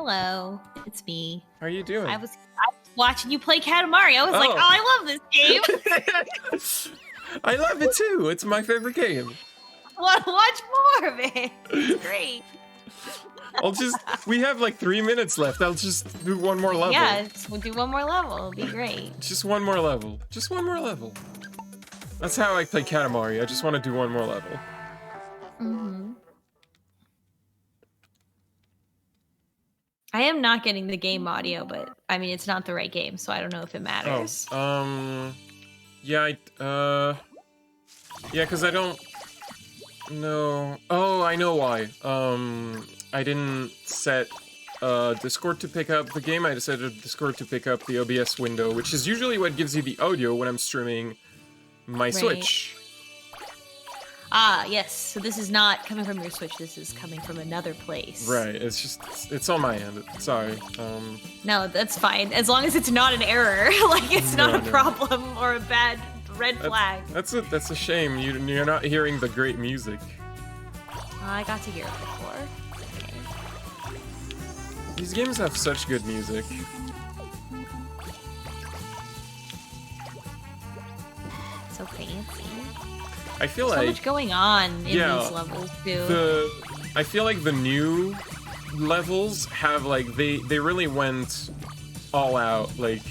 Hello, it's me. How are you doing? I was watching you play Katamari. I was like, oh, I love this game. I love it too. It's my favorite game. Want to watch more of it? It's great. We have like 3 minutes left. I'll just do one more level. Yeah, we'll do one more level. It'll be great. Just one more level. Just one more level. That's how I play Katamari. I just want to do one more level. Mm-hmm. I am not getting the game audio, but I mean, it's not the right game, so I don't know if it matters. Yeah, because I don't know. Oh, I know why. I didn't set Discord to pick up the game. I decided Discord to pick up the OBS window, which is usually what gives you the audio when I'm streaming my Switch. Ah, yes. So this is not coming from your Switch. This is coming from another place. Right. It's on my end. Sorry. No, that's fine. As long as it's not an error. Like, it's not a problem or a bad red flag. That's a shame. You're not hearing the great music. I got to hear it before. Okay. These games have such good music. So fancy. I feel so like much going on in these levels too. I feel like the new levels have like they really went all out. Like,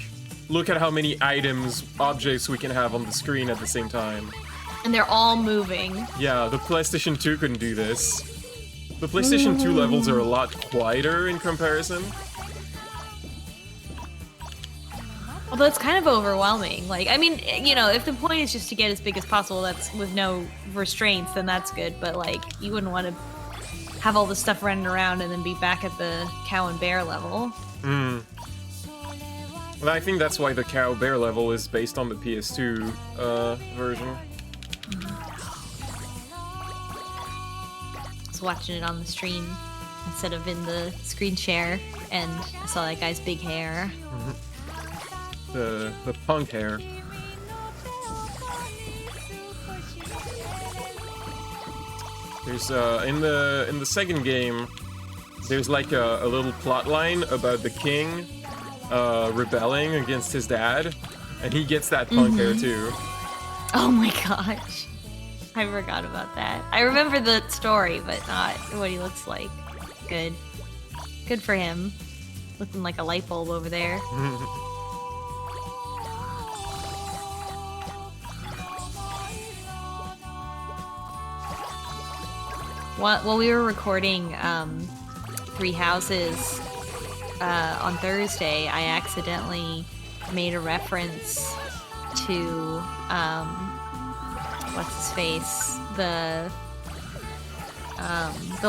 look at how many objects we can have on the screen at the same time. And they're all moving. Yeah, the PlayStation 2 couldn't do this. The PlayStation 2 levels are a lot quieter in comparison. Although it's kind of overwhelming. Like, I mean, you know, if the point is just to get as big as possible, that's with no restraints, then that's good. But, like, you wouldn't want to have all this stuff running around and then be back at the cow and bear level. Well, I think that's why the cow bear level is based on the PS2 version. I was watching it on the stream instead of in the screen share, and I saw that guy's big hair. The punk hair. There's in the second game, there's like a little plot line about the king rebelling against his dad, and he gets that punk hair too. Oh my gosh, I forgot about that. I remember the story, but not what he looks like. Good for him, looking like a light bulb over there. While we were recording Three Houses on Thursday, I accidentally made a reference to what's his face, the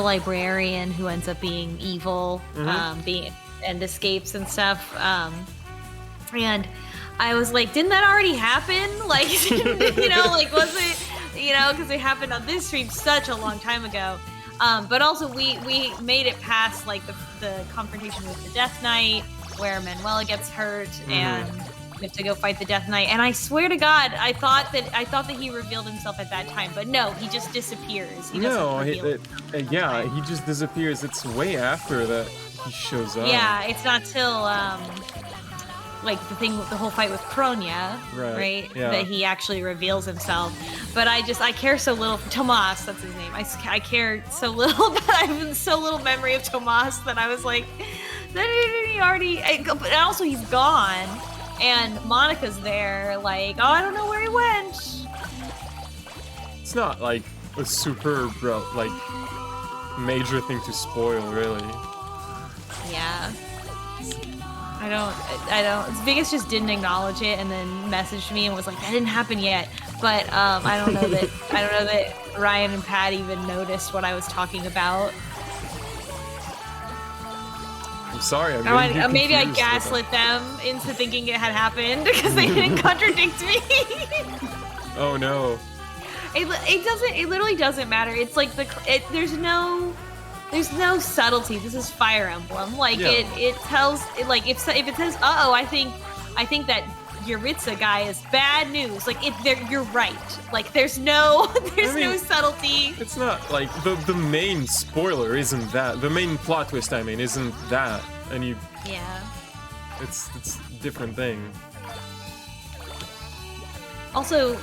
librarian who ends up being evil, and escapes and stuff. And I was like, didn't that already happen? Like, you know, like, was it? You know, because it happened on this stream such a long time ago. But also, we made it past, like, the confrontation with the Death Knight, where Manuela gets hurt, and we have to go fight the Death Knight. And I swear to God, I thought that he revealed himself at that time. But no, he just disappears. He just disappears. It's way after that he shows up. Yeah, it's not till... like the whole fight with Kronia, right? Yeah. That he actually reveals himself. But I care so little for Tomas, that's his name. I care so little, but I have so little memory of Tomas that I was like, he already, but also he's gone. And Monica's there, like, oh, I don't know where he went. It's not like a super, major thing to spoil, really. Yeah. I don't. Vegas just didn't acknowledge it and then messaged me and was like, "That didn't happen yet." But I don't know that Ryan and Pat even noticed what I was talking about. I'm sorry. Maybe I gaslit them into thinking it had happened because they didn't contradict me. Oh no. It literally doesn't matter. It's like there's no subtlety. This is Fire Emblem. Like, it tells, like, if it says, uh-oh, I think that Yuritsa guy is bad news. Like, you're right. Like, there's no no subtlety. It's not like the main spoiler isn't that. The main plot twist, I mean, isn't that. And you. Yeah. It's a different thing. Also,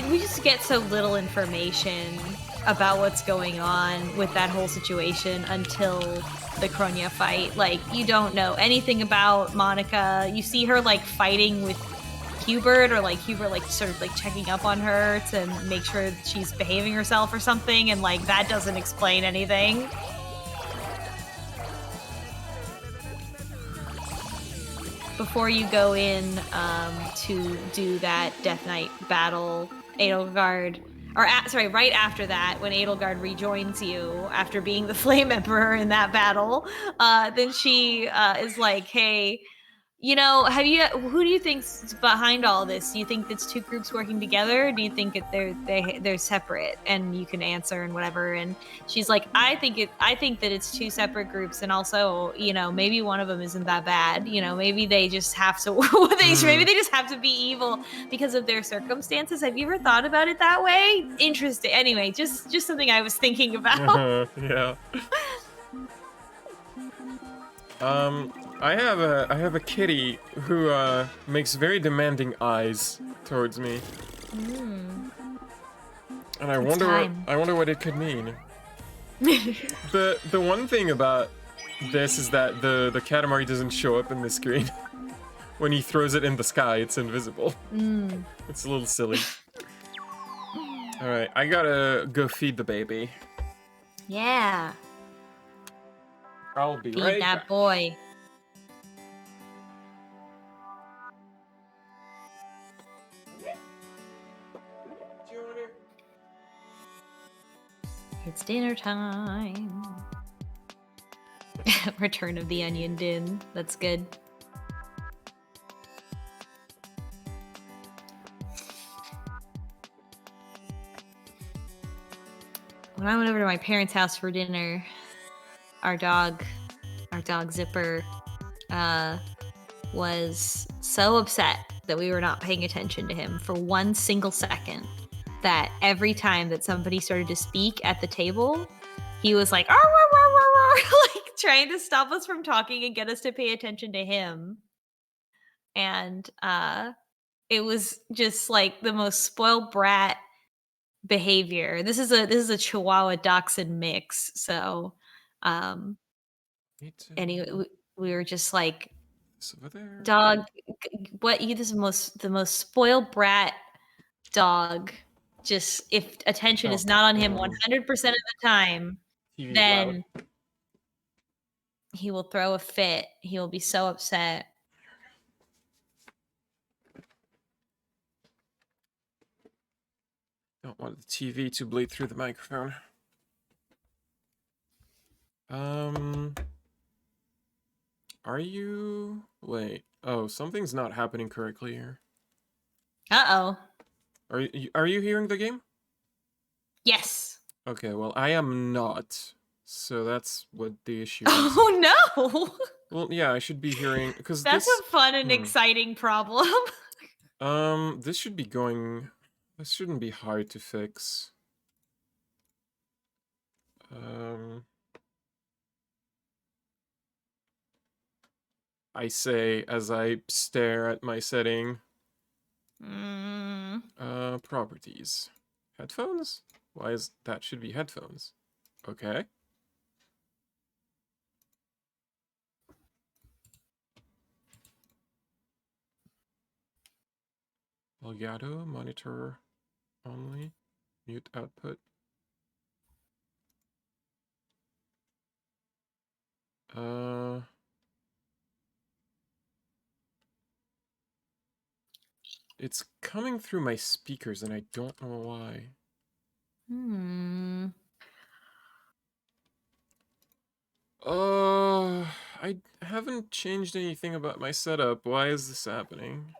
we just get so little information about what's going on with that whole situation until the Kronya fight. Like, you don't know anything about Monica. You see her, like, fighting with Hubert, or, like, Hubert, like, sort of, like, checking up on her to make sure that she's behaving herself or something, and, like, that doesn't explain anything. Before you go in to do that Death Knight battle, Edelgard, right after that, when Edelgard rejoins you after being the Flame Emperor in that battle, then she is like, hey, you know, who do you think's behind all this? Do you think it's two groups working together? Or do you think they're separate? And you can answer and whatever. And she's like, I think that it's two separate groups, and also, you know, maybe one of them isn't that bad. You know, maybe they just have to maybe they just have to be evil because of their circumstances. Have you ever thought about it that way? Interesting. Anyway, just something I was thinking about. Yeah. I have a kitty who makes very demanding eyes towards me. And I wonder what it could mean. The one thing about this is that the Katamari doesn't show up in the screen. When he throws it in the sky, it's invisible. It's a little silly. Alright, I gotta go feed the baby. Yeah. I'll be Feed right that back. boy. It's dinner time. Return of the Onion Din. That's good. When I went over to my parents' house for dinner, our dog Zipper, was so upset that we were not paying attention to him for one single second that every time that somebody started to speak at the table, he was like, "Arr, arr, arr, arr, arr," like trying to stop us from talking and get us to pay attention to him. And it was just like the most spoiled brat behavior. This is a Chihuahua Dachshund mix, so anyway, we were just like, dog, what? You this is the most spoiled brat dog. Just if attention is not on him 100% of the time, TV's then loud. he will throw a fit. He will be so upset. Don't want the TV to bleed through the microphone. Are you... Wait. Oh, something's not happening correctly here. Uh-oh. Are you hearing the game? Yes. Okay, well, I am not. So that's what the issue is. Oh, no! Well, yeah, I should be hearing... Because that's a fun and exciting problem. This should be going... This shouldn't be hard to fix. I say as I stare at my setting. Properties. Headphones? Why is that should be headphones? Okay. Elgato, monitor only, mute output. It's coming through my speakers and I don't know why. I haven't changed anything about my setup. Why is this happening?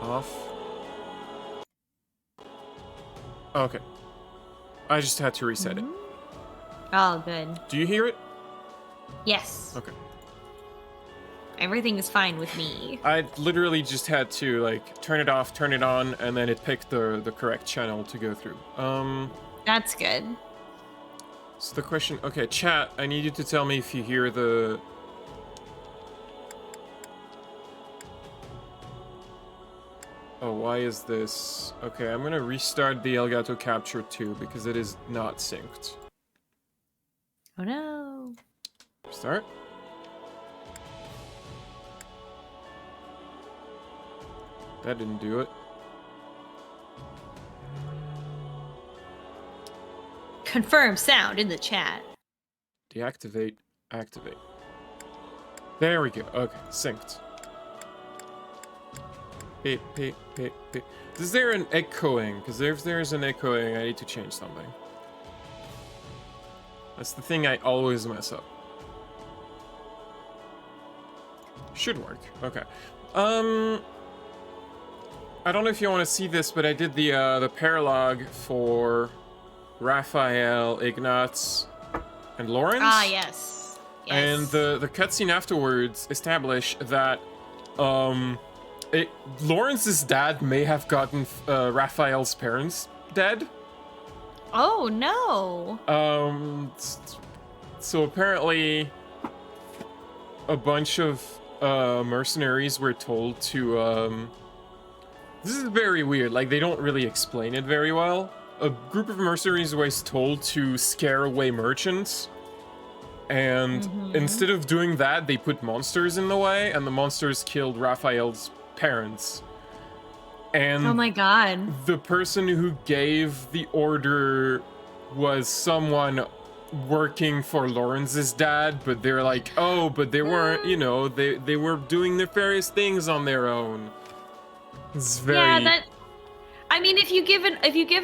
Off. Okay. I just had to reset it. Oh, good. Do you hear it? Yes. Okay. Everything is fine with me. I literally just had to like turn it off, turn it on, and then it picked the correct channel to go through. That's good. So the question, okay, chat, I need you to tell me if you hear the... Oh, why is this? Okay, I'm gonna restart the Elgato Capture 2 because it is not synced. Oh no. Start. That didn't do it. Confirm sound in the chat. Deactivate, activate. There we go. Okay, synced. Beep, beep, beep, beep. Is there an echoing? Because if there's an echoing, I need to change something. That's the thing I always mess up. Should work. Okay. I don't know if you want to see this, but I did the paralog for Raphael, Ignatz, and Lawrence. Ah, yes. Yes. And the cutscene afterwards established that Lawrence's dad may have gotten Raphael's parents dead. Oh no. So apparently a bunch of mercenaries were told to this is very weird, like they don't really explain it very well. A group of mercenaries was told to scare away merchants, and instead of doing that, they put monsters in the way, and the monsters killed Raphael's parents. And oh my god. the person who gave the order was someone working for Lawrence's dad, but they're like, oh, but they weren't, you know, they were doing nefarious things on their own. It's very... Yeah, that... I mean, if you give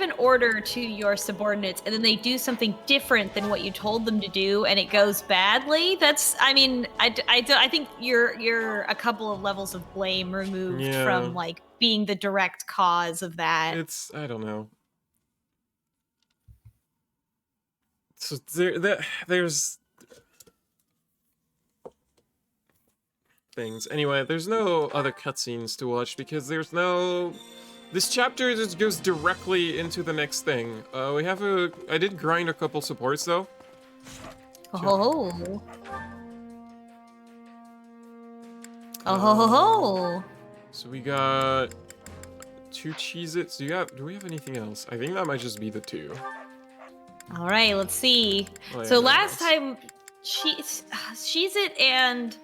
an order to your subordinates and then they do something different than what you told them to do and it goes badly, that's... I mean, I think you're a couple of levels of blame removed from, like, being the direct cause of that. It's... I don't know. So there's... things. Anyway, there's no other cutscenes to watch because there's no... This chapter just goes directly into the next thing. We have a... I did grind a couple supports, though. Oh. Oh ho ho ho. So we got 2 Cheez-Its. Do we have anything else? I think that might just be the 2. All right, let's see. Oh, yeah, so last time, Cheez-It and...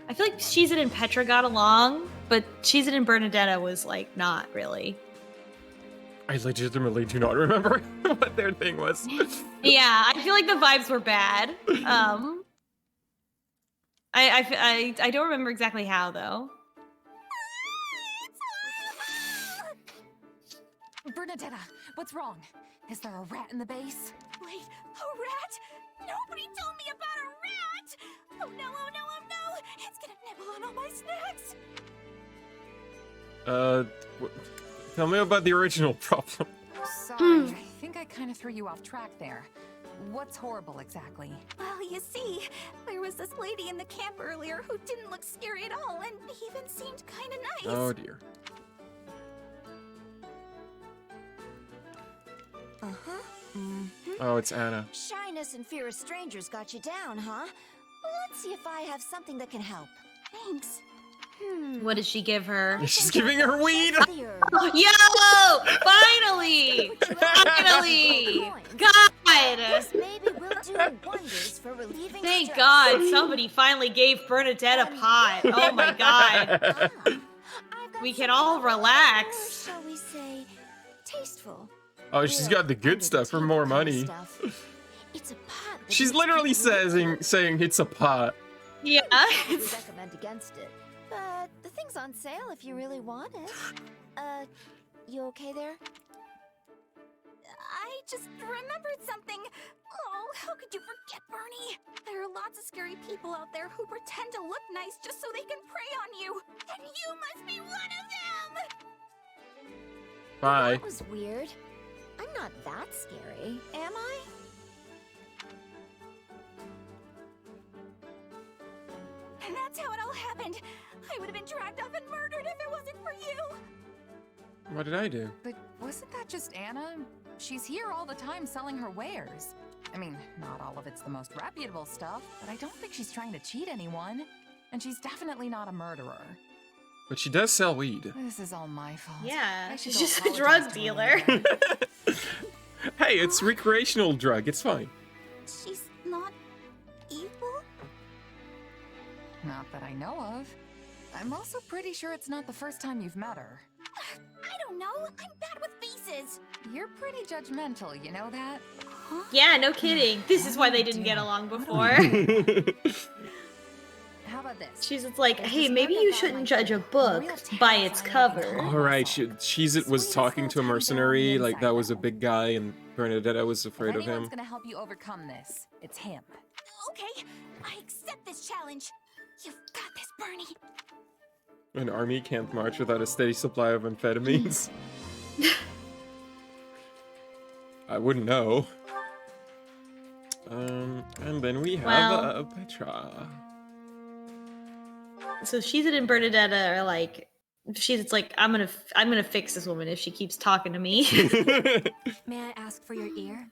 I feel like Cheez-It and Petra got along, but Cheez-It and Bernadetta was, like, not really. I legitimately do not remember what their thing was. Yeah, I feel like the vibes were bad. I don't remember exactly how, though. Bernadetta, what's wrong? Is there a rat in the base? Wait, a rat? Nobody told me about a rat! Oh no, oh no, oh no! It's gonna nibble on all my snacks! Tell me about the original problem. Sorry, I think I kind of threw you off track there. What's horrible exactly? Well, you see, there was this lady in the camp earlier who didn't look scary at all and even seemed kind of nice. Oh dear. Oh, it's Anna. Shyness and fear of strangers got you down, huh? Well, let's see if I have something that can help. Thanks. What did she give her? She's giving her weed! Yo! Finally! Finally! God! Maybe we'll do wonders for relieving Thank stress. God somebody finally gave Bernadette a pot. Oh my God. I've got We can something all more, relax. shall we say, tasteful. Oh, she's got the good stuff for more money. It's a pot. that She's makes literally people saying it's a pot. Yeah. We recommend against it. But the thing's on sale if you really want it. You okay there? I just remembered something. Oh, how could you forget, Bernie? There are lots of scary people out there who pretend to look nice just so they can prey on you. And you must be one of them! Bye. That was weird. I'm not that scary, am I? And that's how it all happened. I would have been dragged off and murdered if it wasn't for you. What did I do? But wasn't that just Anna? She's here all the time selling her wares. I mean, not all of it's the most reputable stuff, but I don't think she's trying to cheat anyone. And she's definitely not a murderer. But she does sell weed. This is all my fault. Yeah, I should she's go just a apologize drug to dealer. her. Hey, it's recreational drug. It's fine. She's not evil? Not that I know of. I'm also pretty sure it's not the first time you've met her. I don't know. I'm bad with faces. You're pretty judgmental, you know that? Huh? Yeah, no kidding. This is why they didn't get along before. How about this? She's just like, There's hey, this maybe book you about shouldn't my judge a real book by its terrifying cover. looking All right, Cheez-It was talking to a mercenary, like that was a big guy, and Bernadetta was afraid If of anyone's him. gonna help you overcome this, it's him. Okay, I accept this challenge. You've got this, Bernie. An army can't march without a steady supply of amphetamines. I wouldn't know. And then we have Well- Petra. So she's and Bernadetta are like, she's like, I'm gonna fix this woman if she keeps talking to me. May I ask for your ear?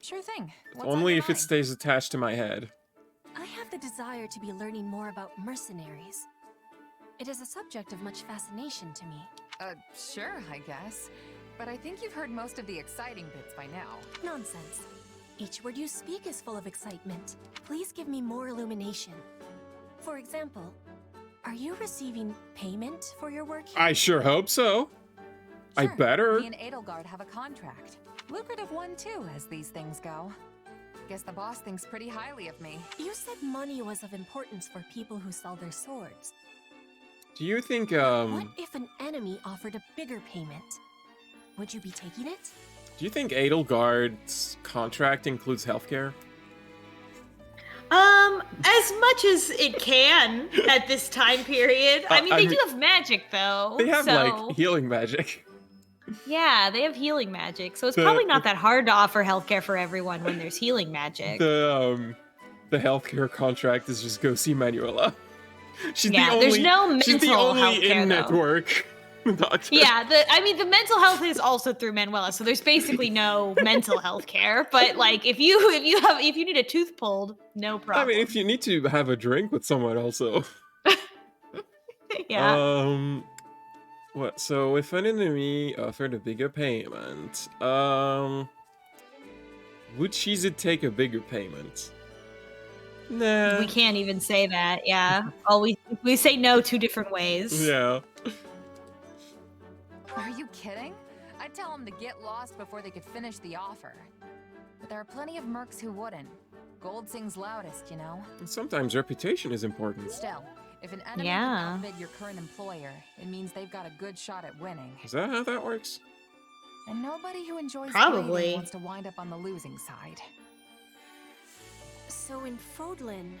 Sure thing. What's on Only your if it mind? stays attached to my head. I have the desire to be learning more about mercenaries. It is a subject of much fascination to me. Sure, I guess. But I think you've heard most of the exciting bits by now. Nonsense. Each word you speak is full of excitement. Please give me more illumination. For example, are you receiving payment for your work here? I sure hope so. I Sure, better. Me and Edelgard have a contract. Lucrative one, too, as these things go. Guess the boss thinks pretty highly of me. You said money was of importance for people who sell their swords. Do you think, What if an enemy offered a bigger payment? Would you be taking it? do you think Edelgard's contract includes healthcare? As much as it can at this time period. I mean, I they mean- do have magic though. They have, so, like, healing magic. yeah, they have healing magic, so it's The- probably not that hard to offer healthcare for everyone when there's healing magic. The healthcare contract is just go see Manuela. She's Yeah, the only, there's no she's the mental only healthcare, though. in-network doctor. Yeah, the mental health is also through Manuela, so there's basically no mental health care. But like, if you need a tooth pulled, no I problem. mean, if you need to have a drink with someone also. yeah. What? So if an enemy offered a bigger payment, would Cheez-It take a bigger payment? Nah. We can't even say that. Yeah. We say no two different ways. Yeah. Are you kidding? I'd tell them to get lost before they could finish the offer. But there are plenty of mercs who wouldn't. Gold sings loudest, you know? Sometimes reputation is important. Still, if an enemy Yeah. can outbid your current employer, it means they've got a good shot at winning. Is that how that works? And nobody who enjoys Probably. trading wants to wind up on the losing side. So in Fodlan,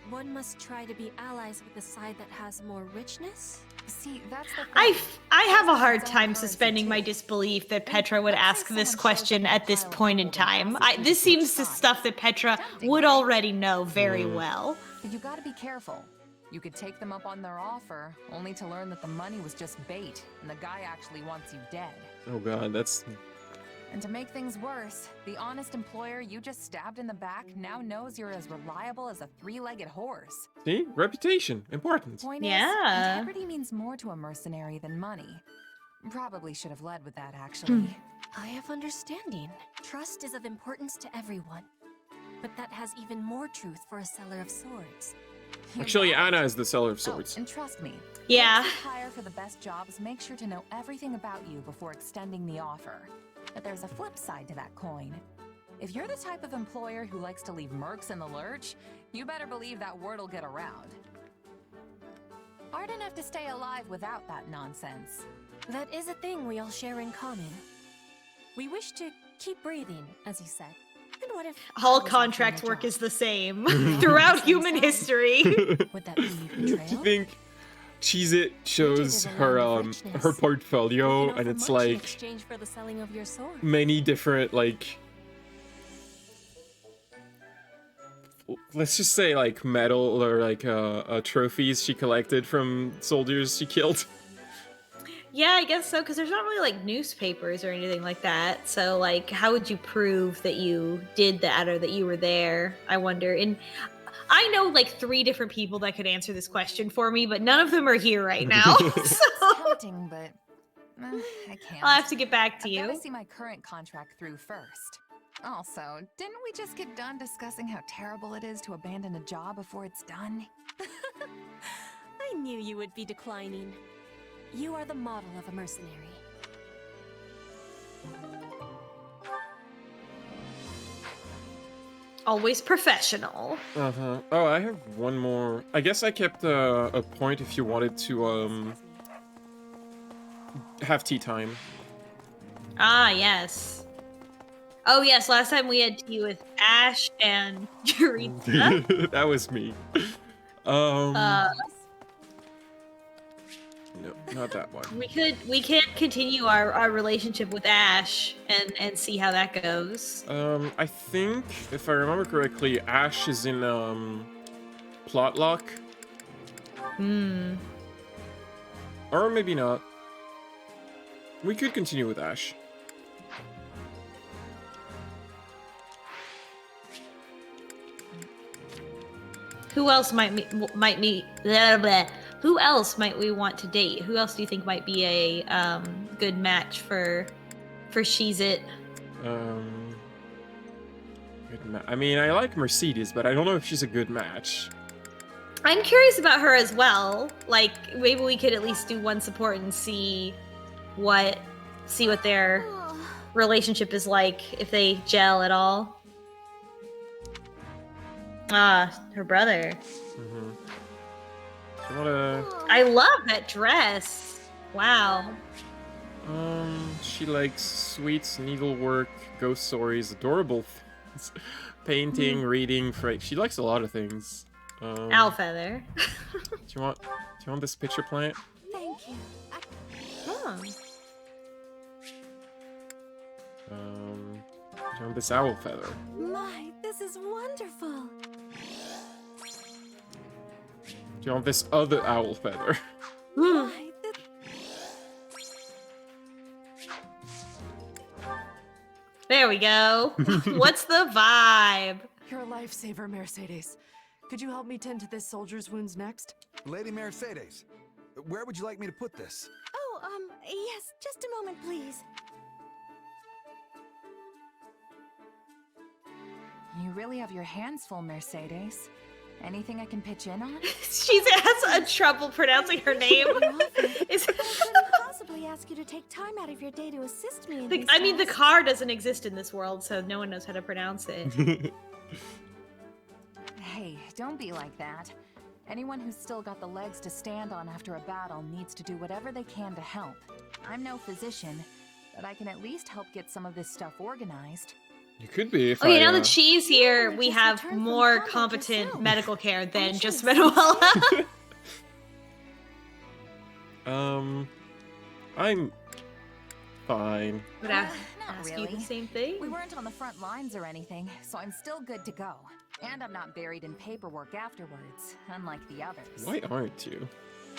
one must try to be allies with the side that has more richness? See, that's the I thing. have a hard Its own time currency, suspending my too. disbelief that Petra would Let's say ask this someone shows question up at in this a pile of point in gold and time. passes you This to seems each to side. stuff that Petra Tempting, would right? already know very well. But you gotta be careful. You could take them up on their offer, only to learn that the money was just bait, and the guy actually wants you dead. Oh god, that's... And to make things worse, the honest employer you just stabbed in the back now knows you're as reliable as a three-legged horse. See? Reputation. Important. Point Yeah. is, integrity means more to a mercenary than money. Probably should have led with that, actually. I have understanding. Trust is of importance to everyone. But that has even more truth for a seller of swords. You Actually, got it. Anna is the seller of Oh, swords. and trust me, Yeah. folks who hire for the best jobs make sure to know everything about you before extending the offer. But there's a flip side to that coin. If you're the type of employer who likes to leave mercs in the lurch, you better believe that word'll get around. Hard enough to stay alive without that nonsense. That is a thing we all share in common. We wish to keep breathing, as you said. And what if All that was contract often work their is the same throughout human history. job? Would that be Do you betrayal? think... Cheese It shows is a her land of richness. her You portfolio, can and offer it's much in like exchange for the selling of your sword. many different like, let's just say like medal or like trophies she collected from soldiers she killed. Yeah, I guess so, because there's not really like newspapers or anything like that. So like, how would you prove that you did that or that you were there? I wonder. And I know like 3 different people that could answer this question for me, but none of them are here right now. It's So tempting, but I can't. I'll have to get back to I've you. gotta see my current contract through first. Also, didn't we just get done discussing how terrible it is to abandon a job before it's done? I knew you would be declining. You are the model of a mercenary. Always professional. Uh-huh. Oh, I have one more. I guess I kept a point if you wanted to have tea time. Ah, yes. Oh, yes. Last time we had tea with Ash and Eureka. That was me. No, not that one. We can continue our relationship with Ash and see how that goes. I think if I remember correctly, Ash is in plot lock, or maybe not. We could continue with Ash. Who else might blah, blah. Who else might we want to date? Who else do you think might be a good match for She's It? I mean, I like Mercedes, but I don't know if she's a good match. I'm curious about her as well. Like maybe we could at least do one support and see what their relationship is like, if they gel at all. Ah, her brother. Mm-hmm. You wanna? I love that dress. Wow. She likes sweets, needlework, ghost stories, adorable things, painting, reading. She likes a lot of things. Owl feather. Do you want this pitcher plant? Thank you. Oh. Do you want this owl feather? My, this is wonderful. Do you want this other owl feather? My, There we go. What's the vibe? You're a lifesaver, Mercedes. Could you help me tend to this soldier's wounds next? Lady Mercedes, where would you like me to put this? Oh, yes, just a moment, please. You really have your hands full, Mercedes. Anything I can pitch in on? She has a trouble pronouncing her name. Is I couldn't possibly ask you to take time out of your day to assist me in these I mean, the tasks. car doesn't exist in this world, so no one knows how to pronounce it. Hey, don't be like that. Anyone who's still got the legs to stand on after a battle needs to do whatever they can to help. I'm no physician, but I can at least help get some of this stuff organized. You could be if Okay, I, now that she's here, you we just have returned from more combat competent yourself. medical care than should just have Manuela. I'm fine. Would I Not ask really. you the same thing? We weren't on the front lines or anything, so I'm still good to go. And I'm not buried in paperwork afterwards, unlike the others. Why aren't you?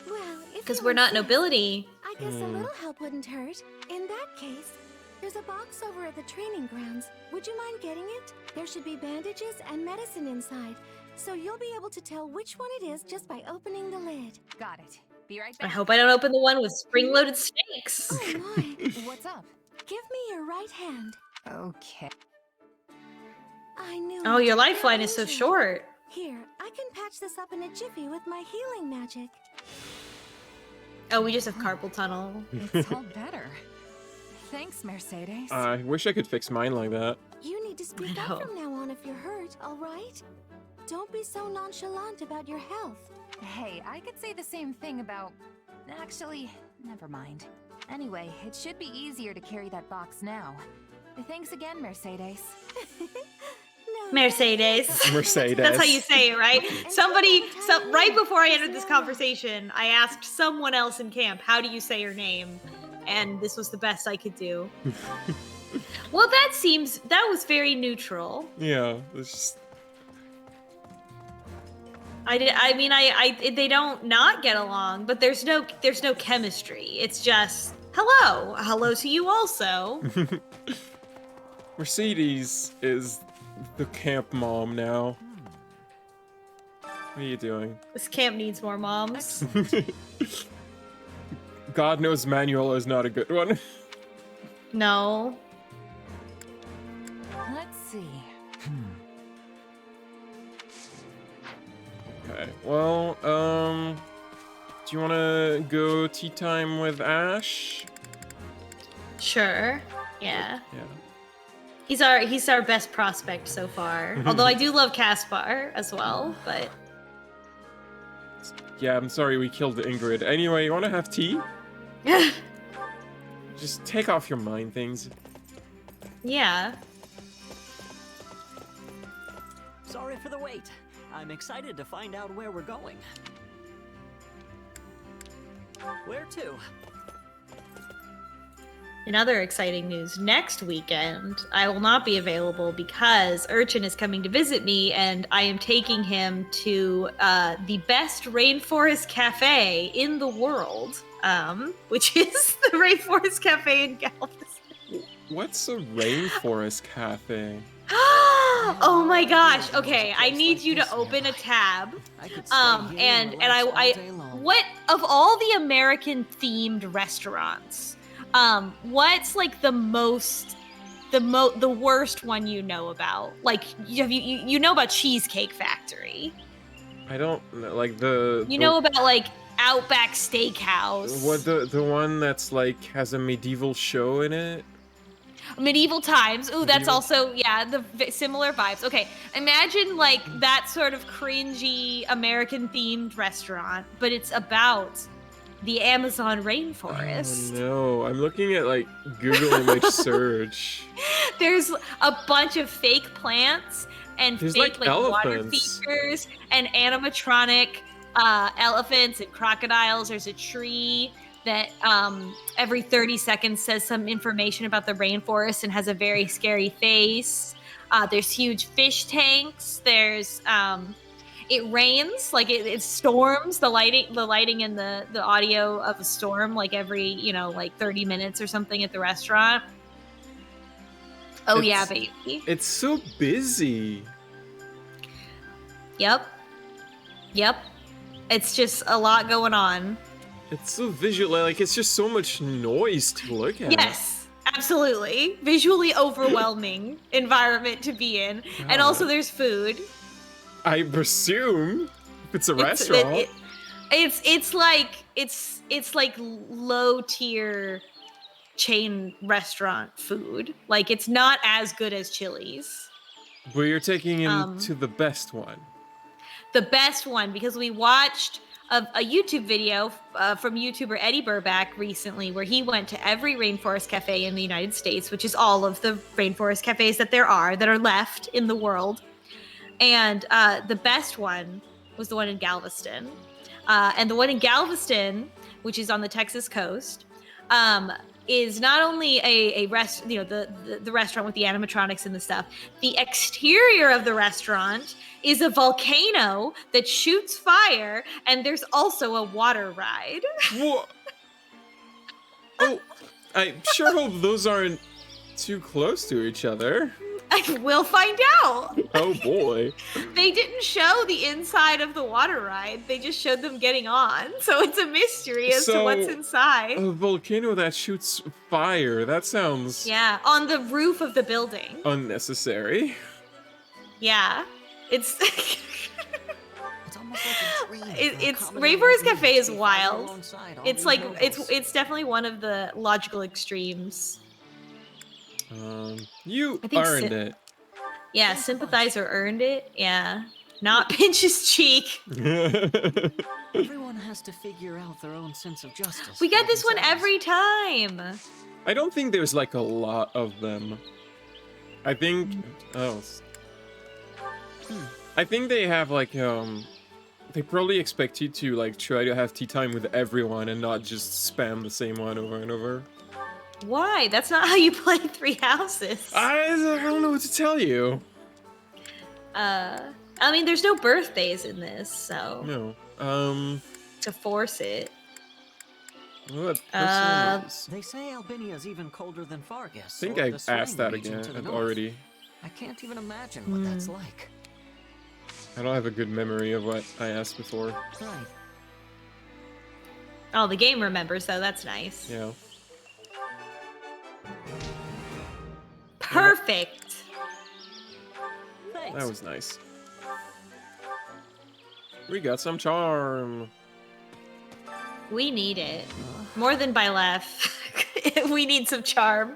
Well, if Because you we're not insist, nobility. I guess a little help wouldn't hurt. In that case, there's a box over at the training grounds. Would you mind getting it? There should be bandages and medicine inside, so you'll be able to tell which one it is just by opening the lid. Got it. Be right I back. hope I don't open the one with spring-loaded snakes. Oh my. What's up? Give me your right hand. Okay. I knew Oh, it. your lifeline is so Illusion. short. Here, I can patch this up in a jiffy with my healing magic. Oh, we just have carpal tunnel. It's all better. Thanks, Mercedes. I wish I could fix mine like that. You need to speak I up know. from now on if you're hurt, all right? Don't be so nonchalant about your health. Hey, I could say the same thing about... Actually, never mind. Anyway, it should be easier to carry that box now. Thanks again, Mercedes. No Mercedes. Mercedes. That's how you say it, right? Right before I entered this conversation, I asked someone else in camp, how do you say your name? And this was the best I could do. Well, that was very neutral. Yeah, it's just... They don't not get along, but there's no chemistry. It's just hello to you also. Mercedes is the camp mom now. What are you doing? This camp needs more moms. God knows Manuel is not a good one. No. Let's see. Okay, well, do you want to go tea time with Ash? Sure. Yeah. Yeah. He's our best prospect so far. Although I do love Caspar as well, but Yeah, I'm sorry we killed Ingrid. Anyway, you want to have tea? Just take off your mind things. yeah. Sorry for the wait. I'm excited to find out where we're going. Where to? In other exciting news, next weekend I will not be available because Urchin is coming to visit me, and I am taking him to the best rainforest cafe in the world, which is the Rainforest Cafe in Galveston. What's a rainforest cafe? Oh my gosh! Okay, I need you to open a tab. What of all the American themed restaurants? What's like the worst one you know about? Like, you know about Cheesecake Factory? I don't know, like You know about like Outback Steakhouse? What the one that's like has a medieval show in it? Medieval Times. Ooh, that's Medieval- also, yeah, similar vibes. Okay, imagine like that sort of cringy American themed restaurant, but it's about the Amazon rainforest. Oh no, I'm looking at like Google image search. There's a bunch of fake plants and There's, fake like, water elephants. features and animatronic elephants and crocodiles. There's a tree that every 30 seconds says some information about the rainforest and has a very scary face. There's huge fish tanks. There's it rains, like it storms. The lighting and the audio of a storm, like every 30 minutes or something at the restaurant. Oh yeah, baby. It's so busy. Yep. It's just a lot going on. It's so visual, like it's just so much noise to look at. Yes, absolutely. Visually overwhelming environment to be in. And also there's food. I presume if it's a restaurant. It's like low tier chain restaurant food. Like it's not as good as Chili's. But you're taking him to the best one. The best one, because we watched a YouTube video from YouTuber Eddie Burback recently where he went to every rainforest cafe in the United States, which is all of the rainforest cafes that are left in the world. And the best one was the one in Galveston. And the one in Galveston, which is on the Texas coast, is not only the restaurant with the animatronics and the stuff. The exterior of the restaurant is a volcano that shoots fire, and there's also a water ride. What? Oh, I sure hope those aren't too close to each other. We'll find out. Oh boy. They didn't show the inside of the water ride. They just showed them getting on. So it's a mystery as to what's inside. A volcano that shoots fire. That sounds... Yeah, on the roof of the building. unnecessary. Yeah. It's... It's almost like a dream. it's Rainforest Cafe is wild. It's like, it's definitely one of the logical extremes. You I think earned it. Yeah, sympathizer earned it. Yeah. Not pinch his cheek. Everyone has to figure out their own sense of justice. We get for this one themselves. every time. I don't think there's like a lot of them. I think... Oh. I think they have like they probably expect you to like try to have tea time with everyone and not just spam the same one over and over. Why? That's not how you play Three Houses. I don't know what to tell you. I mean, there's no birthdays in this, so No. to force it. What They say Albinia's even colder than Fargus. I think or I the Swang asked that region again to the north. already. I can't even imagine what that's like. I don't have a good memory of what I asked before. Right. Oh, the game remembers, though. That's nice. Yeah. Perfect. Thanks. That was nice. We got some charm. We need it. More than by left. We need some charm.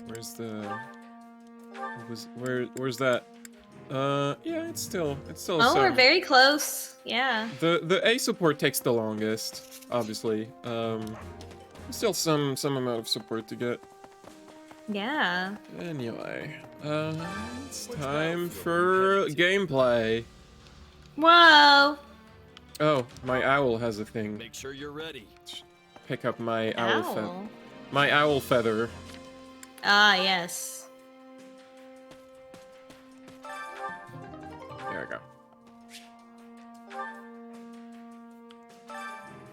Where's the... Where's that? Yeah, it's still Oh, some... we're very close. Yeah. The A support takes the longest, obviously. Still some amount of support to get. Yeah. Anyway, it's time for gameplay. Whoa. Oh, my owl has a thing. Make sure you're ready. Pick up my owl feather. Owl. My owl feather. Ah, yes. There we go.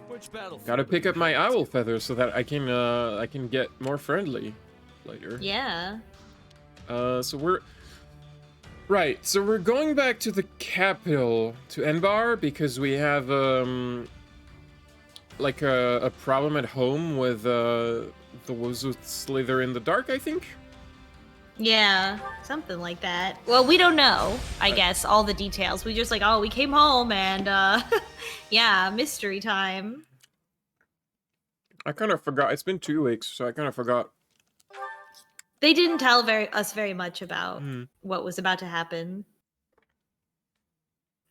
Which battlefield? Gotta pick are up you my headed owl to? feather so that I can get more friendly later. Yeah. So we're right. So we're going back to the capital, to Enbar, because we have like a problem at home with the ones who slither in the dark, I think. Yeah, something like that. Well, we don't know, I guess, all the details. We just like, oh, we came home and, yeah, mystery time. I kind of forgot. It's been 2 weeks, so I kind of forgot. They didn't tell us very much about Hmm. what was about to happen.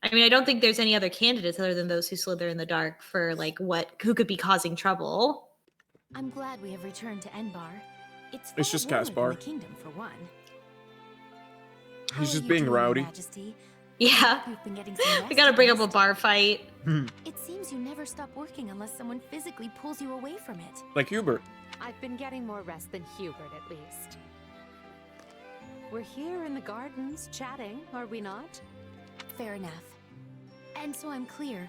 I mean, I don't think there's any other candidates other than those who slither in the dark for, like, who could be causing trouble. I'm glad we have returned to Enbar. It's It's far just warmer Caspar. than the kingdom, for one. How He's are just you being doing, Your rowdy. Majesty? Yeah. You've been getting some We rest gotta at bring up a least. bar fight. It seems you never stop working unless someone physically pulls you away from it. Like Hubert. I've been getting more rest than Hubert, at least. We're here in the gardens, chatting, are we not? Fair enough. And so I'm clear,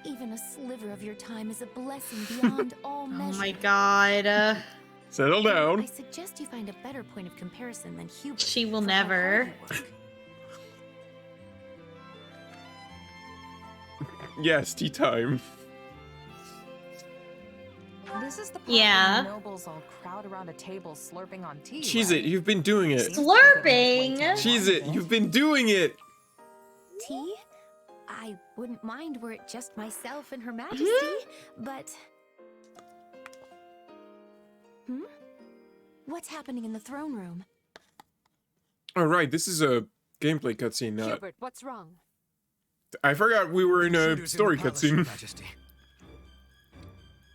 even a sliver of your time is a blessing beyond all Oh measure. my god. Settle I down. suggest you find a better point of comparison than Hubert. She will for how never. hard you work. Yes, tea time. This is the part Yeah. where nobles all crowd around a table slurping on tea. Cheese right? it. You've been doing it. Seems like a good way Slurping? to Cheese it. unwind. You've been doing it. Tea? I wouldn't mind were it just myself and Her Majesty, but... What's happening in the throne room? All right, this is a gameplay cutscene. Hubert, what's wrong? I forgot we were in a Intruders in story the palace, Your cutscene. Majesty.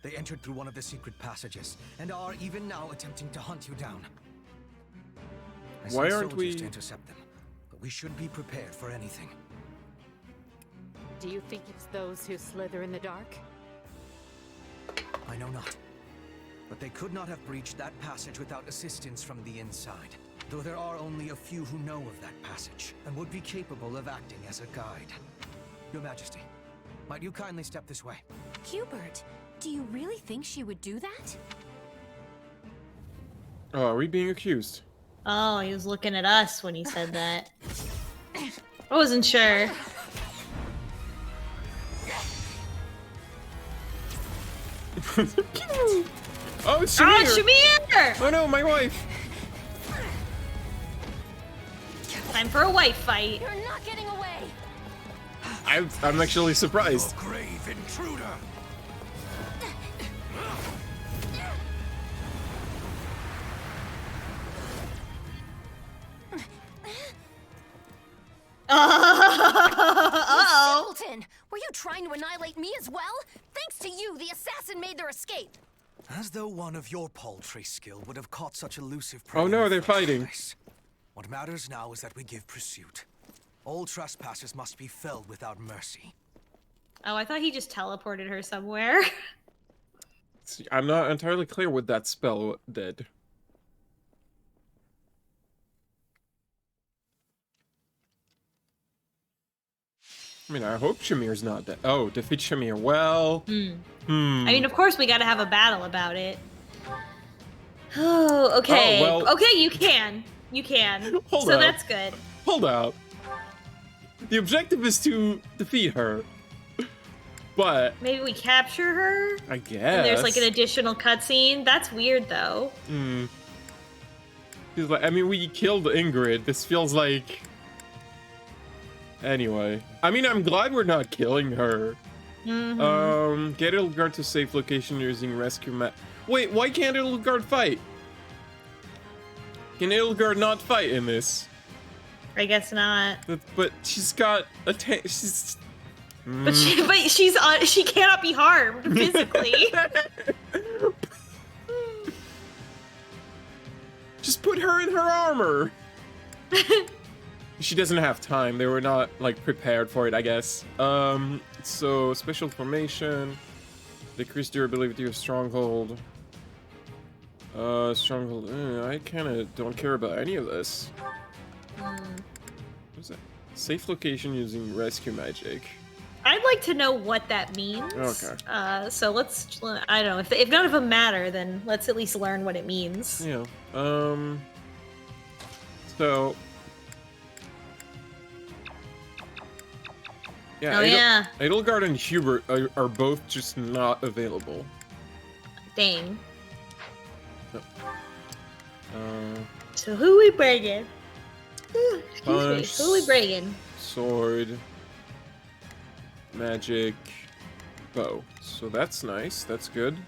They entered through one of the secret passages and are even now attempting to hunt you down. I Why sent aren't soldiers we- to intercept them, but we should be prepared for anything. Do you think it's those who slither in the dark? I know not. But they could not have breached that passage without assistance from the inside. Though there are only a few who know of that passage and would be capable of acting as a guide. Your Majesty, might you kindly step this way? Hubert, do you really think she would do that? Oh, are we being accused? Oh, he was looking at us when he said that. I wasn't sure. Oh, it's Ah, Shamir! Shamir! Oh no, my wife! Time for a wife fight. You're not getting away! I'm actually surprised. Grave intruder! Uh-oh. Simpleton! Were you trying to annihilate me as well? Thanks to you, the assassin made their escape! As though one of your paltry skill would have caught such elusive prey. Oh no, in the they're first fighting. place. What matters now is that we give pursuit. All trespassers must be felled without mercy. Oh, I thought he just teleported her somewhere. See, I'm not entirely clear what that spell did. I mean, I hope Shamir's not dead. Oh, defeat Shamir. Well, I mean, of course we gotta have a battle about it. Oh, okay. Oh, well... Okay, you can. You can. Hold so up. that's good. Hold up. The objective is to defeat her. But... Maybe we capture her? I guess. And there's like an additional cutscene? That's weird, though. He's like, I mean, we killed Ingrid. This feels like... Anyway. I mean, I'm glad we're not killing her. Get Edelgard to safe location using rescue map. Wait, why can't Edelgard fight? Can Edelgard not fight in this? I guess not. But she's got a she's... But she's on. She cannot be harmed physically. Just put her in her armor. She doesn't have time. They were not like prepared for it, I guess. So special formation, decrease durability of stronghold. Stronghold. I kind of don't care about any of this. What's that? Safe location using rescue magic. I'd like to know what that means. Okay. So let's. I don't know if none of them matter, then let's at least learn what it means. Yeah. So. Yeah. Oh yeah. Edelgard and Hubert are both just not available. Dang. So who we bringing? Punch, Excuse me. Who we bringing? Sword, magic, bow. So that's nice. That's good.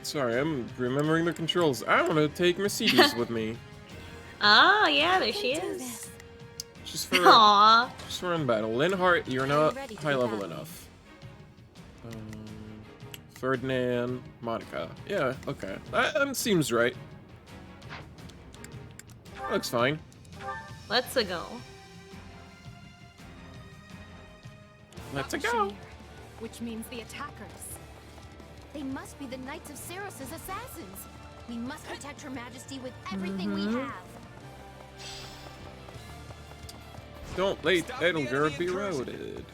Sorry, I'm remembering the controls. I want to take Mercedes with me. Oh yeah, there she is. Just for in battle. Linhart, you're not high level enough. Ferdinand, Monica. Yeah, okay. That seems right. Looks fine. Let's go. Let's go. Which means the attackers. They must be the Knights of Ceros's assassins. We must protect Her Majesty with everything we have. Don't let Edelgard be routed.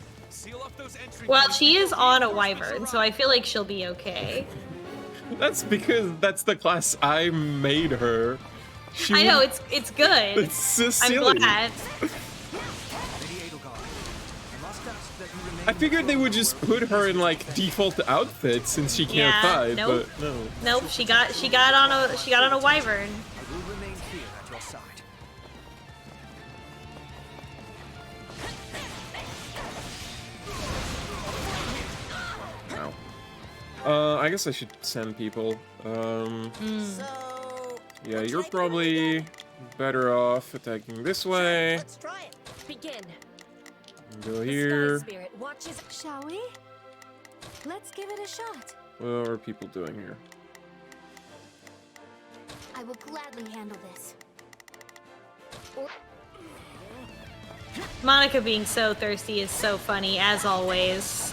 Well, she is on a wyvern, so I feel like she'll be okay. That's because that's the class I made her. I know, it's good. It's so silly. I'm glad. I figured they would just put her in like default outfit since she can't fight, nope. but no. Nope, she got on a wyvern. I guess I should send people. Yeah, you're probably better off attacking this way. Let's try it. Begin. Go here. Shall we? Let's give it a shot. What are people doing here? I will gladly handle this. Monica being so thirsty is so funny, as always.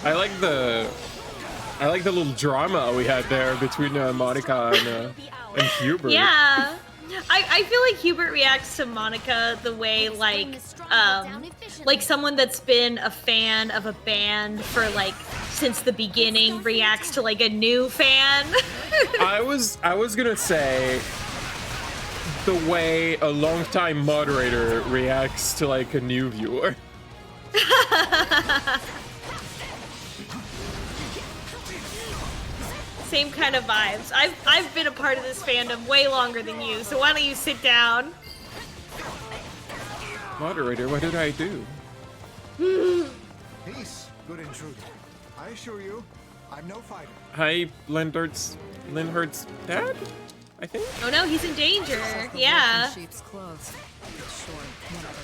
I like the little drama we had there between Monica and Hubert. Yeah, I feel like Hubert reacts to Monica the way like someone that's been a fan of a band for like since the beginning reacts to like a new fan. I was gonna say the way a longtime moderator reacts to like a new viewer. Same kind of vibes. I've been a part of this fandom way longer than you, so why don't you sit down? Moderator, what did I do? Peace, good intruder. I assure you, I'm no fighter. Hi, Linhardt's dad, I think? Oh no, he's in danger. The wolf in Yeah. sheep's clothes. Sure, whatever.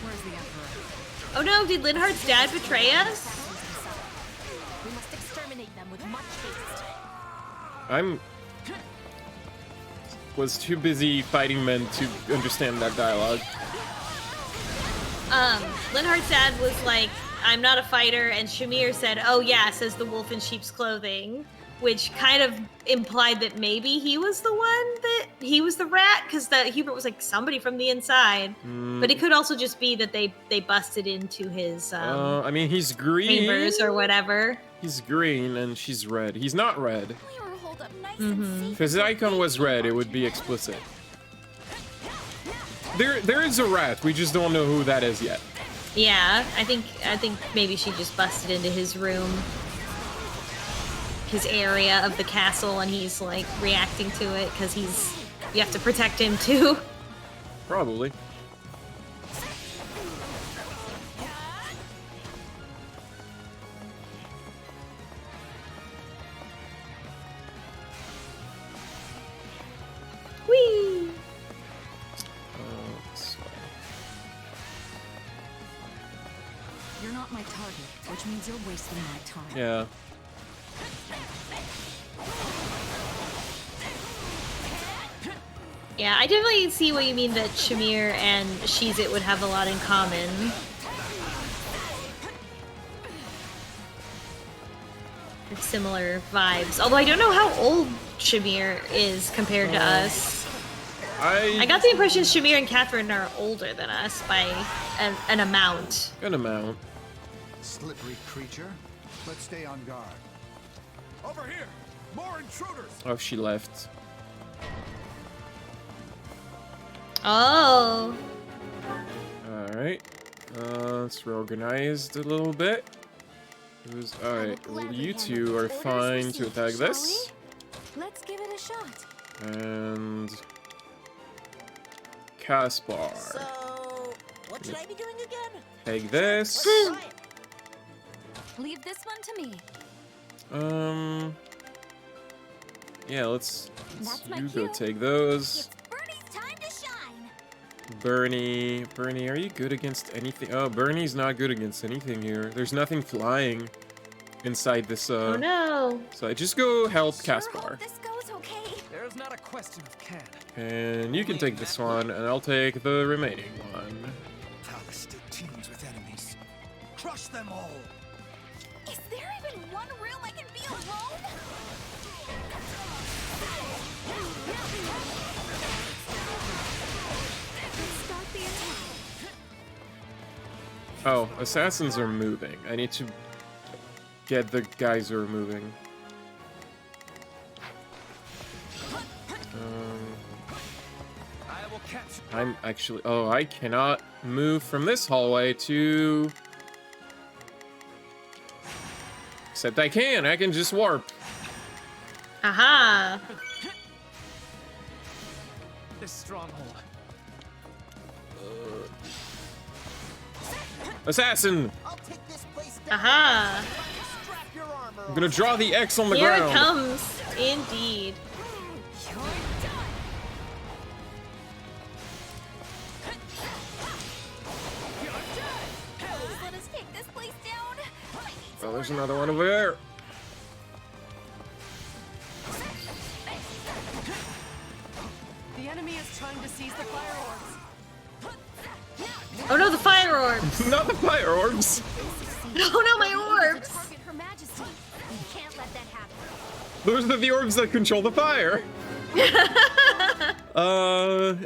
Where's the Emperor? Oh no, did Linhardt's dad betray us? We must exterminate them with much haste. Was too busy fighting men to understand that dialogue. Linhardt's dad was like, I'm not a fighter, and Shamir said, oh yeah, says the wolf in sheep's clothing, which kind of implied that maybe he was the rat, because Hubert was like somebody from the inside. But it could also just be that they busted into his I mean, he's green. chambers or whatever. He's green and she's red. He's not red. We were holed up nice and safe. If his icon was red, it would be explicit. There is a rat. We just don't know who that is yet. Yeah, I think maybe she just busted into his room, his area of the castle, and he's like reacting to it because you have to protect him too. Probably. Whee! You're not my target, which means you're wasting my time. Yeah. Yeah, I definitely see what you mean that Shamir and Shizit would have a lot in common. Similar vibes. Although I don't know how old Shamir is compared to us. I got the impression Shamir and Catherine are older than us by an amount. An amount. Slippery creature. Let's stay on guard. Over here! More intruders! Oh, she left. Oh. Alright. Let's reorganize a little bit. Alright, well, you two are fine to attack this. Let's give it a shot. And Caspar. So, what should I be doing again? Take this. Leave this one to me. Yeah, let's That's my you go cue. take those. It's Bernie's time to shine. Bernie, are you good against anything? Oh, Bernie's not good against anything here. There's nothing flying inside this, Oh no. So I just go help Sure Caspar. hope this goes okay. There's not a question of can. And you can take this one, and I'll take the remaining one. Palace still teems with enemies. Crush them all! Is there even one room I can be alone? Start the attack. Oh, assassins are moving. I need to get the guys who are moving. I'm actually... Oh, I cannot move from this hallway to... Except I can just warp. Aha. This stronghold. Assassin! Aha. I'm gonna draw the X on the Here ground. it comes. Indeed. Let us take this place down. Oh, there's another one over there. The enemy is trying to seize the fire orbs. Oh no, the fire orbs. Not the fire orbs. Oh no, my orbs. Target Her Majesty. We can't let that happen. Those are the orbs that control the fire.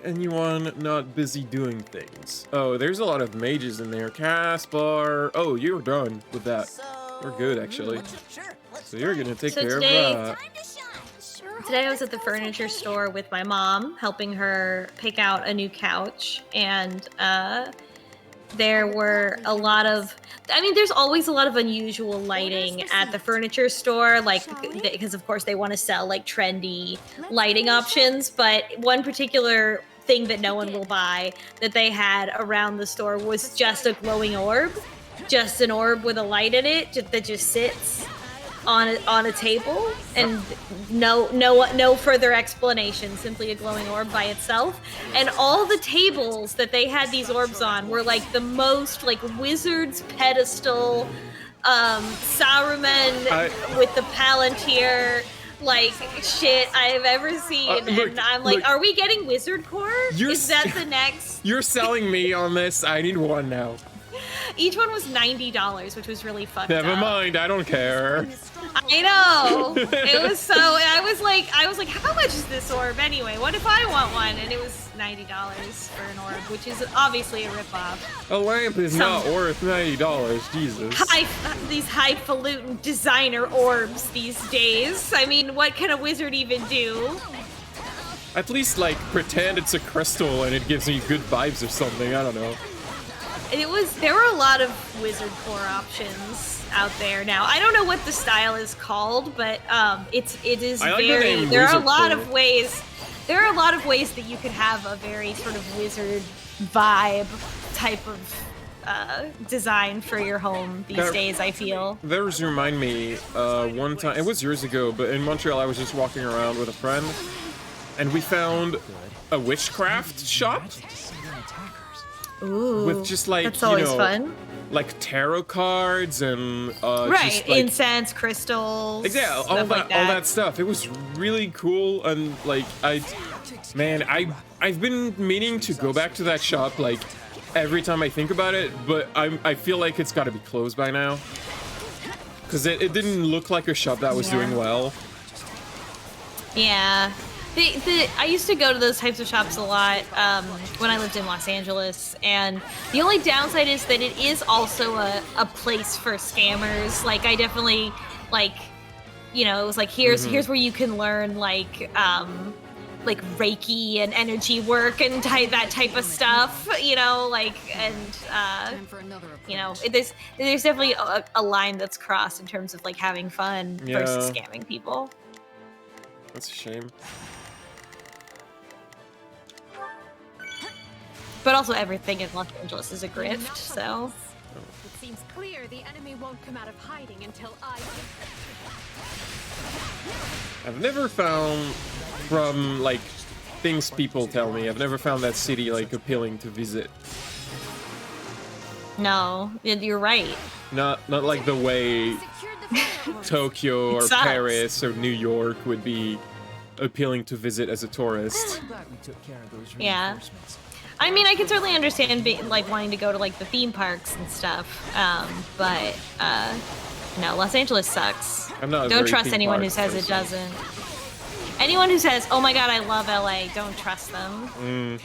Anyone not busy doing things? Oh, there's a lot of mages in there. Caspar. Oh, you're done with that. We're good, actually. So you're gonna take care of that. Today I was at the furniture store with my mom, helping her pick out a new couch, and there were a lot of... I mean, there's always a lot of unusual lighting at the furniture store, like, because of course they want to sell like trendy lighting options, but one particular thing that no one will buy that they had around the store was just a glowing orb. Just an orb with a light in it that just sits. on a table, and no further explanation, simply a glowing orb by itself. And all the tables that they had these orbs on were like the most like wizard's pedestal, Saruman with the Palantir, like shit I've ever seen. Look, and I'm like, look, are we getting Wizard Core? Is that the next? You're selling me on this. I need one now. Each one was $90, which was really fucked up. Never mind, I don't care. I know. It was so. I was like, how much is this orb anyway? What if I want one? And it was $90 for an orb, which is obviously a ripoff. A lamp is not worth $90. Jesus. These highfalutin designer orbs these days. I mean, what can a wizard even do? At least like pretend it's a crystal and it gives me good vibes or something. I don't know. There were a lot of wizard core options out there now. I don't know what the style is called, but it is very. There are a lot of ways. There are a lot of ways that you could have a very sort of wizard vibe type of design for your home these days. I feel. That does remind me. One time, it was years ago, but in Montreal, I was just walking around with a friend, and we found a witchcraft shop. Ooh, with just like, that's always fun. Like tarot cards and right, just, like, incense, crystals, all that stuff. It was really cool, and like I've been meaning to go back to that shop like every time I think about it, but I feel like it's got to be closed by now because it didn't look like a shop that was doing well. Yeah. I used to go to those types of shops a lot when I lived in Los Angeles, and the only downside is that it is also a place for scammers. Like, I definitely, like, you know, it was like, here's where you can learn, like Reiki and energy work and that type of stuff, you know, like, and, you know, there's definitely a line that's crossed in terms of, like, having fun versus scamming people. That's a shame. But also everything in Los Angeles is a grift, so... It seems clear the enemy won't come out of hiding until I... I've never found, from, like, things people tell me, I've never found that city, like, appealing to visit. No, you're right. Not like the way Tokyo or Paris or New York would be appealing to visit as a tourist. Yeah. I mean, I can certainly understand like wanting to go to like the theme parks and stuff, but no, Los Angeles sucks. Don't trust anyone who says it doesn't. Anyone who says, "Oh my God, I love LA," don't trust them.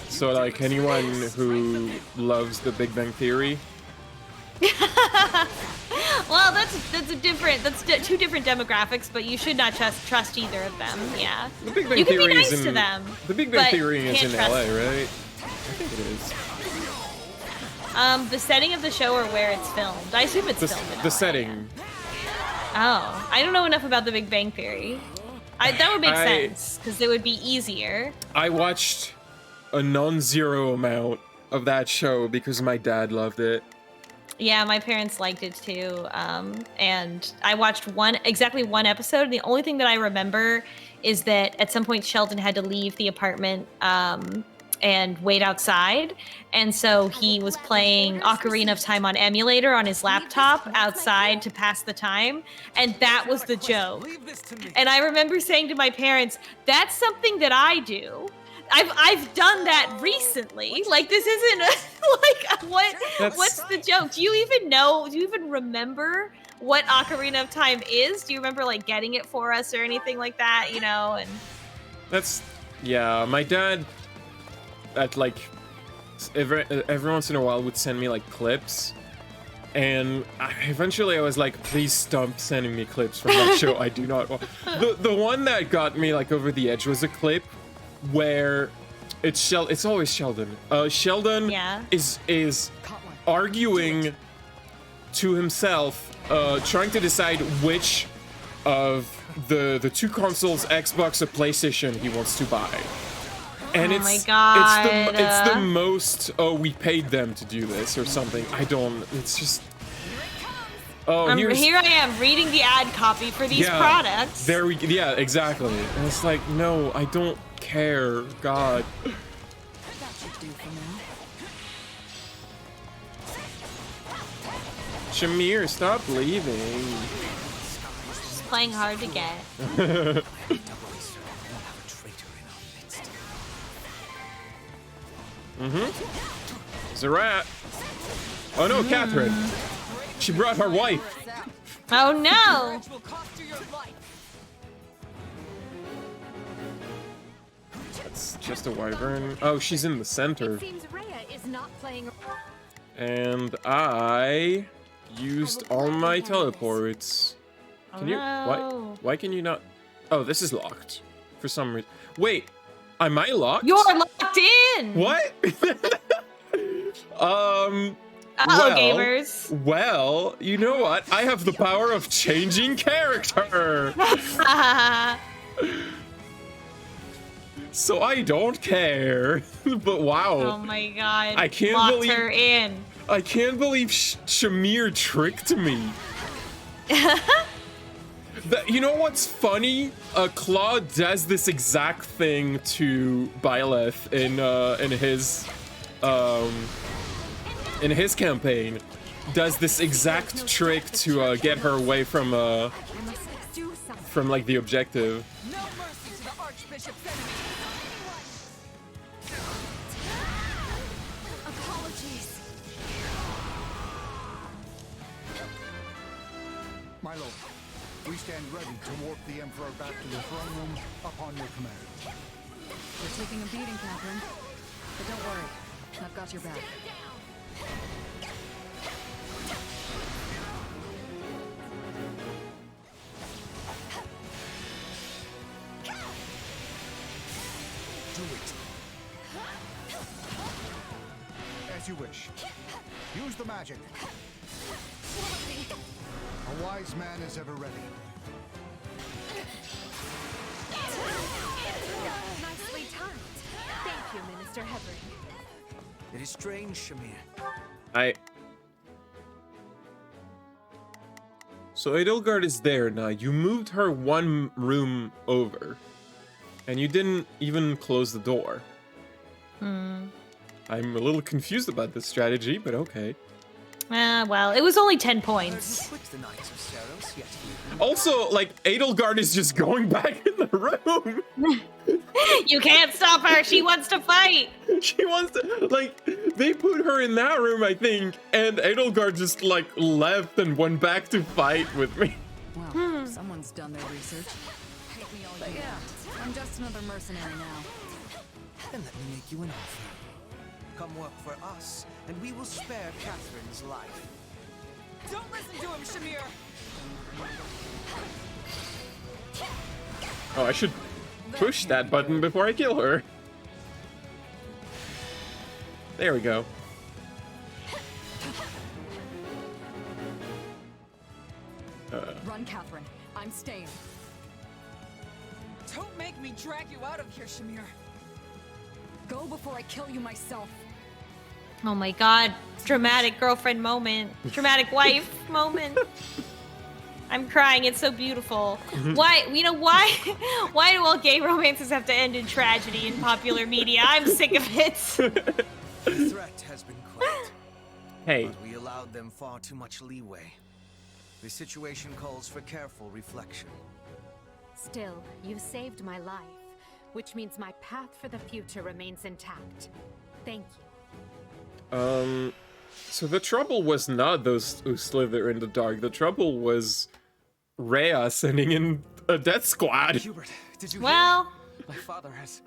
So, like anyone who loves The Big Bang Theory. Well, that's two different demographics, but you should not trust either of them. Yeah, The Big Bang you can Theory be nice is to them. The Big Bang Theory is in trust LA, them. right? I think it is. The setting of the show or where it's filmed. I assume it's filmed in LA. The setting. Oh, I don't know enough about The Big Bang Theory. That would make sense because it would be easier. I watched a non-zero amount of that show because my dad loved it. Yeah, my parents liked it too, and I watched exactly one episode, and the only thing that I remember is that at some point Sheldon had to leave the apartment and wait outside, and so he was playing Ocarina of Time on emulator on his laptop outside to pass the time, and that was the joke. And I remember saying to my parents, "That's something that I do. I've done that recently. Like, this isn't what's the joke? Do you even remember what Ocarina of Time is? Do you remember like getting it for us or anything like that, you know?" And my dad at like every once in a while would send me like clips, and eventually I was like, please stop sending me clips from that show. I do not want the one that got me like over the edge was a clip where it's always Sheldon. Sheldon is arguing to himself, trying to decide which of the two consoles, Xbox or PlayStation, he wants to buy. And it's the most, we paid them to do this or something. It's just Oh, Here I am reading the ad copy for these products. There we yeah, exactly. And it's like, no, I don't care. God. That should do for now. Shamir, stop leaving. Just playing hard to get. There's a rat. Oh no, Catherine. She brought her wife. Oh no! That's just a wyvern. Oh, she's in the center. It seems Rhea is not playing. And I used all my teleports. Can you? Why can you not? Oh, this is locked for some reason. Wait, am I locked? You're locked in. What? Gamers. Well, you know what? I have the power of changing character. So I don't care. But wow. Oh my god. I can't Locked believe her in. I can't believe Shamir tricked me. You know what's funny? Claude does this exact thing to Byleth in his campaign. Does this exact trick to get her away from like the objective. No mercy to the Archbishop's enemy. Apologies. My lord, we stand ready to warp the Emperor back to the throne room upon your command. We're taking a beating, Catherine. But don't worry, I've got your back. Do it. As you wish. Use the magic. A wise man is ever ready. Nicely timed. Thank you, Minister Hebron. It is strange, Shamir. So Edelgard is there now. You moved her one room over. And you didn't even close the door. I'm a little confused about this strategy, but okay. Well, it was only 10 points. Also, like, Edelgard is just going back in the room. You can't stop her. She wants to fight. She wants to, like, they put her in that room, I think, and Edelgard just, like, left and went back to fight with me. Well, someone's done their research. Take me all you want. I'm just another mercenary now. Then let me make you an offer. Come work for us, and we will spare Catherine's life. Don't listen to him, Shamir! Oh, I should push that button before I kill her. There we go. Run, Catherine. I'm staying. Don't make me drag you out of here, Shamir. Go before I kill you myself. Oh my god. Dramatic girlfriend moment. Dramatic wife moment. I'm crying. It's so beautiful. Why, you know, why do all gay romances have to end in tragedy in popular media? I'm sick of it. The threat has been quelled. Hey. But we allowed them far too much leeway. The situation calls for careful reflection. Still, you saved my life, which means my path for the future remains intact. Thank you. So the trouble was not those who slither in the dark. The trouble was Rhea sending in a death squad. Hubert, did you Well... hear? My father has...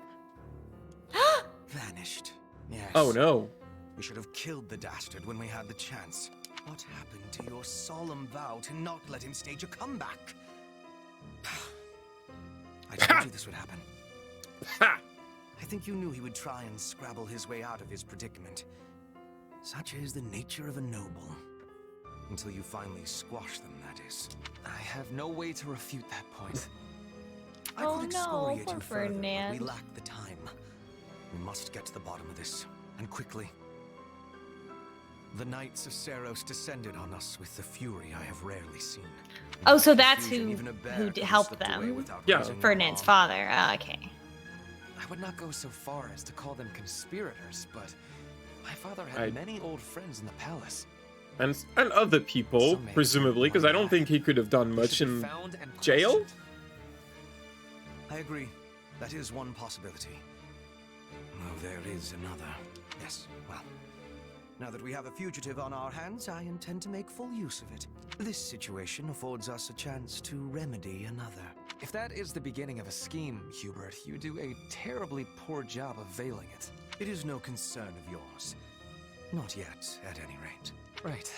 vanished. Yes. Oh no. We should have killed the dastard when we had the chance. What happened to your solemn vow to not let him stage a comeback? I told you this would happen. Ha! I think you knew he would try and scrabble his way out of his predicament. Such is the nature of a noble. Until you finally squash them, that is. I have no way to refute that point. I Oh could no, excoriate poor you further, but Ferdinand. we lack the time. We must get to the bottom of this, and quickly. The knights of Seros descended on us with the fury I have rarely seen. Oh, so that's Confusion, even a bear could have helped slipped away them. without Yeah. raising an Ferdinand's alarm. father. Oh, okay. I would not go so far as to call them conspirators, but my father had I- many old friends in the palace. And other people, Some may presumably, because I don't think he could have done They much should be in found and jail. questioned. I agree. That is one possibility. Oh, there is another. Yes, well. Now that we have a fugitive on our hands, I intend to make full use of it. This situation affords us a chance to remedy another. If that is the beginning of a scheme, Hubert, you do a terribly poor job of veiling it. It is no concern of yours. Not yet, at any rate. Right.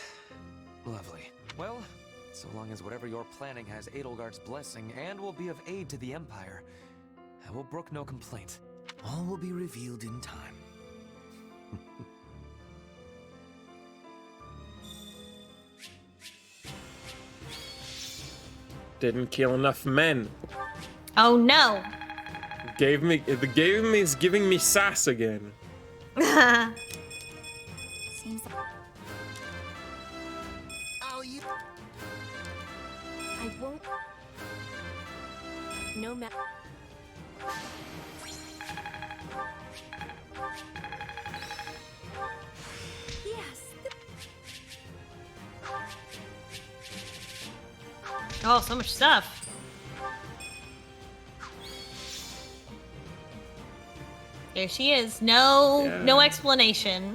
Lovely. Well, so long as whatever you're planning has Edelgard's blessing and will be of aid to the Empire, I will brook no complaint. All will be revealed in time. Didn't kill enough men. Oh no. The game is giving me sass again. Seems like... Oh, you. I won't. No matter. Yes. Oh, so much stuff. There she is. No, Yeah. no explanation.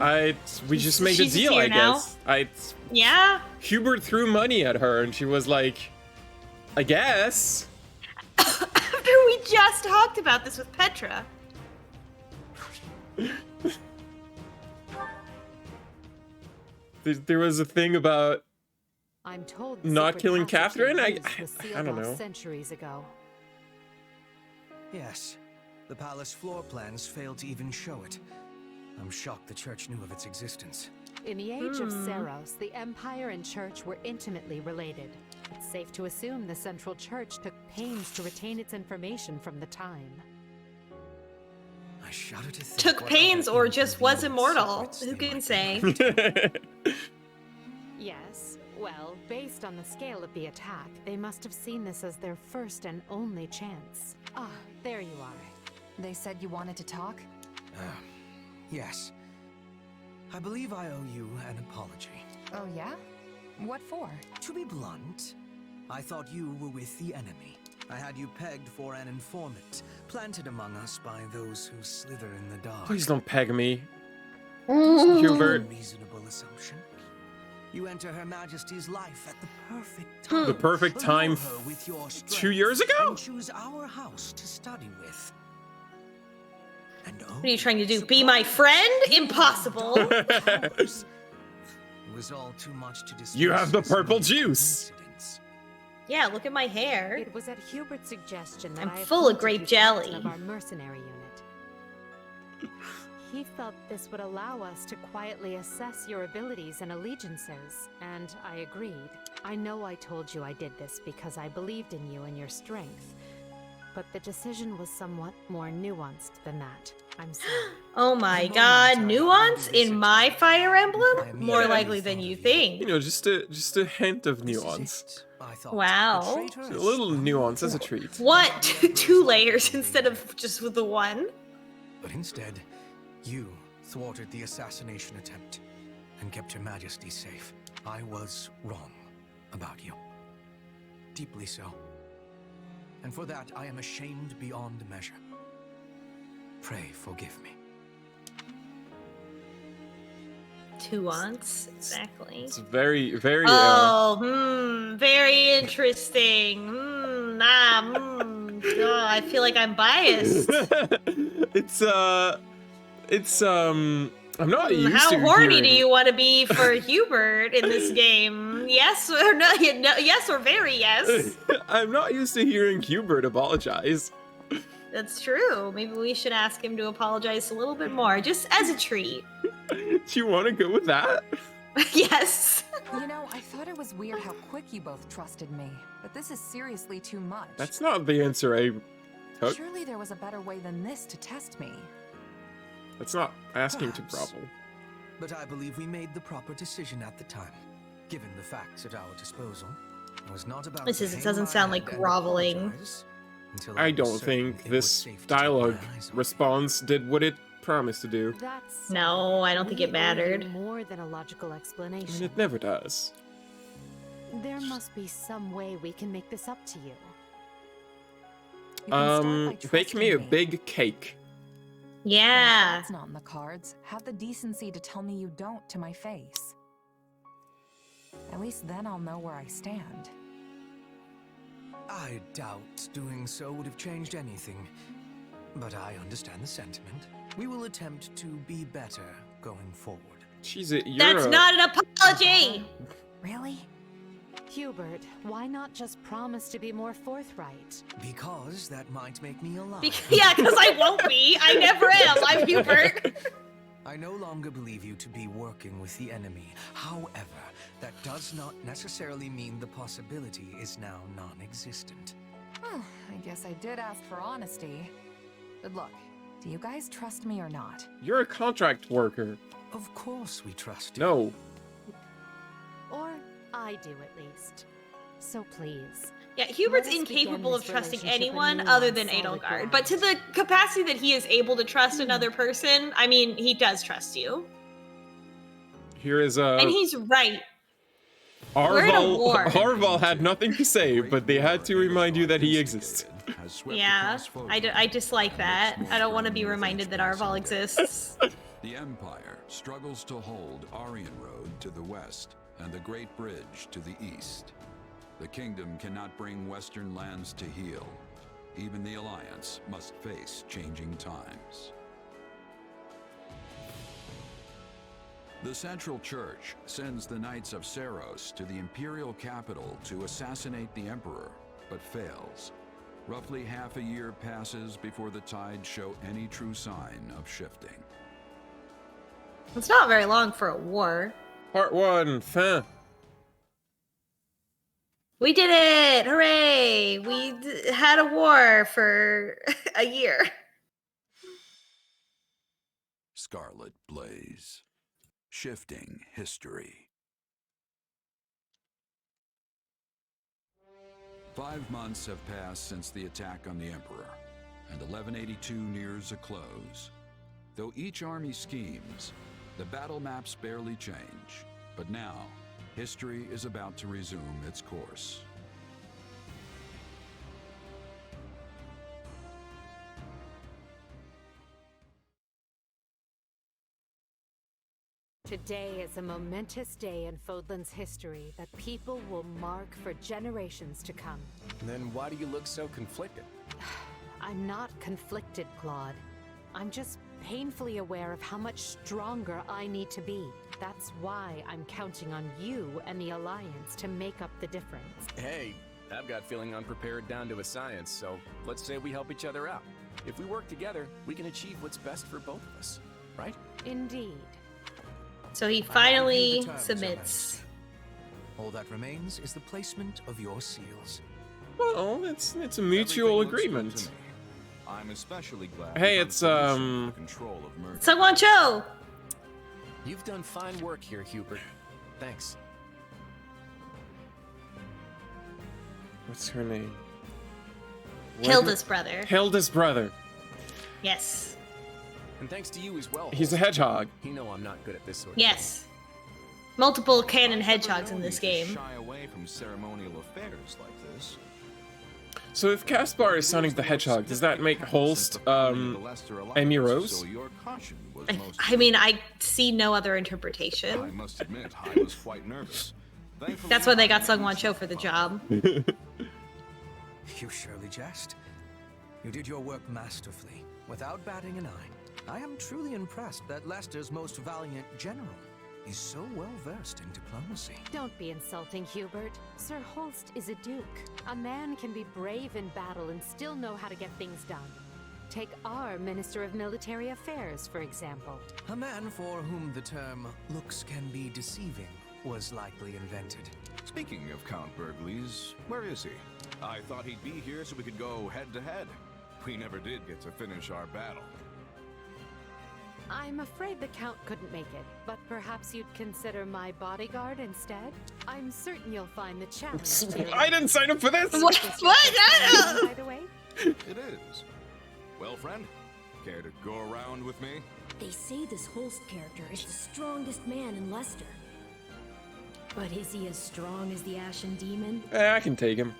We just made a She's just deal, here I now. guess. Yeah. Hubert threw money at her, and she was like, I guess. After we just talked about this with Petra. There was a thing about I'm told the not secret killing passage Catherine? in I Greece was sealed don't off know. centuries ago. Yes. The palace floor plans failed to even show it. I'm shocked the church knew of its existence. In the age of Seros, the Empire and Church were intimately related. It's safe to assume the Central Church took pains to retain its information from the time. I shudder to think Took what pains other or just was inconvenient immortal. secrets Who they can might say? Yes, well, based on the scale of the attack, they must have seen this as their first and only chance. Ah, there you are. They said you wanted to talk? Yes. I believe I owe you an apology. Oh, yeah? What for? To be blunt, I thought you were with the enemy. I had you pegged for an informant, planted among us by those who slither in the dark. Please don't peg me. A Hubert. reasonable assumption. You enter Her Majesty's life at the perfect time. The perfect time Allure her with your 2 years ago? and choose our house to study with. And What are you trying to do? Be my friend? Impossible. It was all too much to dismiss. You have the as purple mere juice. coincidence. Yeah, look at my hair. It was at Hubert's suggestion that I'm I full of appointed grape you jelly. captain of our mercenary unit. He felt this would allow us to quietly assess your abilities and allegiances, and I agreed. I know I told you I did this because I believed in you and your strength, but the decision was somewhat more nuanced than that. I'm sorry. Oh my god, nuance in my Fire Emblem? More likely than you think. You know, just a hint of nuance. I thought. Wow. A little nuance as a treat. What? Two layers instead of just with the one? But instead, you thwarted the assassination attempt and kept Her Majesty safe. I was wrong about you. Deeply so. And for that, I am ashamed beyond measure. Pray forgive me. Nuance, exactly. It's very, very. Oh, very interesting. Oh, I feel like I'm biased. I'm not used How to horny hearing... do you want to be for Hubert in this game? Yes or no? Yes or very yes. I'm not used to hearing Hubert apologize. That's true. Maybe we should ask him to apologize a little bit more, just as a treat. Do you want to go with that? Yes. You know, I thought it was weird how quick you both trusted me, but this is seriously too much. That's not the answer I took. Surely there was a better way than this to test me. That's not asking too Perhaps. problem. but I believe we made the proper decision at the time. Given the facts at our disposal, it was not about This to is, it hang doesn't my sound head like and groveling. apologize until I was don't certain think it was this safe to take dialogue my eyes off you. response did what it promised to do. That's No, I don't think it we owe you mattered. more than a logical I explanation. mean, it never does. There must be some way we can make this up to you. You can start by Bake me a trusting me. big cake. Yeah. If that's not in the cards, have the decency to tell me you don't to my face. At least then I'll know where I stand. I doubt doing so would have changed anything, but I understand the sentiment. We will attempt to be better going forward. That's not an apology! Really? Hubert, why not just promise to be more forthright? Because that might make me a liar. Yeah, because I won't be. I never am. I'm Hubert. I no longer believe you to be working with the enemy. However, that does not necessarily mean the possibility is now non-existent. I guess I did ask for honesty. But look, do you guys trust me or not? You're a contract worker. Of course we trust you. No. Or I do at least. So please. Yeah, Hubert's Let us begin incapable of this trusting relationship anyone anew other on than solid Edelgard. ground. But to the capacity that he is able to trust another person, I mean, he does trust you. Here is And he's right. We're in a war. Arval had nothing to say, but they had to remind you that he exists. Yeah, I dislike that. I don't want to be reminded that Arval exists. The Empire struggles to hold Aryan Road to the west and the Great Bridge to the east. The kingdom cannot bring western lands to heal. Even the Alliance must face changing times. The Central Church sends the Knights of Seros to the Imperial capital to assassinate the Emperor, but fails. Roughly half a year passes before the tides show any true sign of shifting. It's not very long for a war. Part 1, fin. We did it! Hooray! We had a war for a year. Scarlet Blaze. Shifting history. 5 months have passed since the attack on the Emperor, and 1182 nears a close. Though each army schemes, the battle maps barely change. But now, history is about to resume its course. Today is a momentous day in Fodlan's history that people will mark for generations to come. Then why do you look so conflicted? I'm not conflicted, Claude. I'm just painfully aware of how much stronger I need to be. That's why I'm counting on you and the Alliance to make up the difference. Hey, I've got feeling unprepared down to a science, so let's say we help each other out. If we work together, we can achieve what's best for both of us, right? Indeed. So he finally submits. All that remains is the placement of your seals. Well, it's a mutual agreement. I'm especially glad. Hey, it's control of murder. Sungwon Cho! You've done fine work here, Hubert. Thanks. What's her name? Hilda's brother. Hilda's brother. Yes. And thanks to you as well. He's a hedgehog. You know I'm not good at this sort of Yes. Multiple canon hedgehogs in this game. Shy away from ceremonial affairs like this. So if Caspar is Sonic the Hedgehog, does that make Holst Amy Rose? I mean, I see no other interpretation. I must admit, I was quite nervous. That's why they got Sungwon Cho for the job. You surely jest. You did your work masterfully, without batting an eye. I am truly impressed that Leicester's most valiant general is so well versed in diplomacy. Don't be insulting, Hubert. Sir Holst is a duke. A man can be brave in battle and still know how to get things done. Take our Minister of Military Affairs, for example. A man for whom the term looks can be deceiving was likely invented. Speaking of Count Burgleys, where is he? I thought he'd be here so we could go head to head. We never did get to finish our battle. I'm afraid the Count couldn't make it, but perhaps you'd consider my bodyguard instead? I'm certain you'll find the challenge. I didn't sign up for this! What? By the way? It is. Well, friend, care to go around with me? They say this Holst character is the strongest man in Leicester. But is he as strong as the Ashen Demon? I can take him.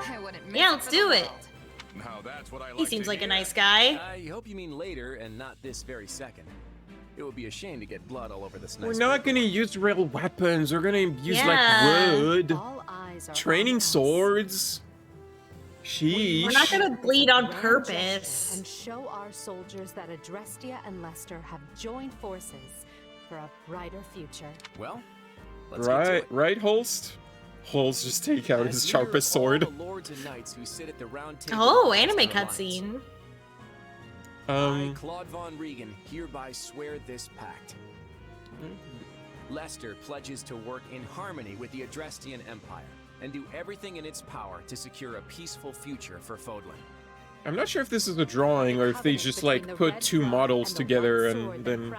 I wouldn't miss Yeah, it let's for do the it. world. Now that's what I like He seems to like a hear. nice guy. I hope you mean later and not this very second. It would be a shame to get blood all over this nice We're not paper. gonna use real weapons. We're gonna use Yeah. like wood, All eyes are training on us. swords. Sheesh. We're not gonna bleed on Grand purpose. gesture and show our soldiers that Adrestia and Leicester have joined forces for a brighter future. Well, let's get to Right, it. right, Holst. Holst just take out As his leader sharpest of all sword. the lords and knights who sit at the round table Oh, of the anime Western Alliance, cutscene. I, Claude Von Regan, hereby swear this pact. Mm-hmm. Leicester pledges to work in harmony with the Adrestian Empire and do everything in its power to secure a peaceful future for Fodlan. I'm not sure if this is a drawing or if they just like put two models together and then.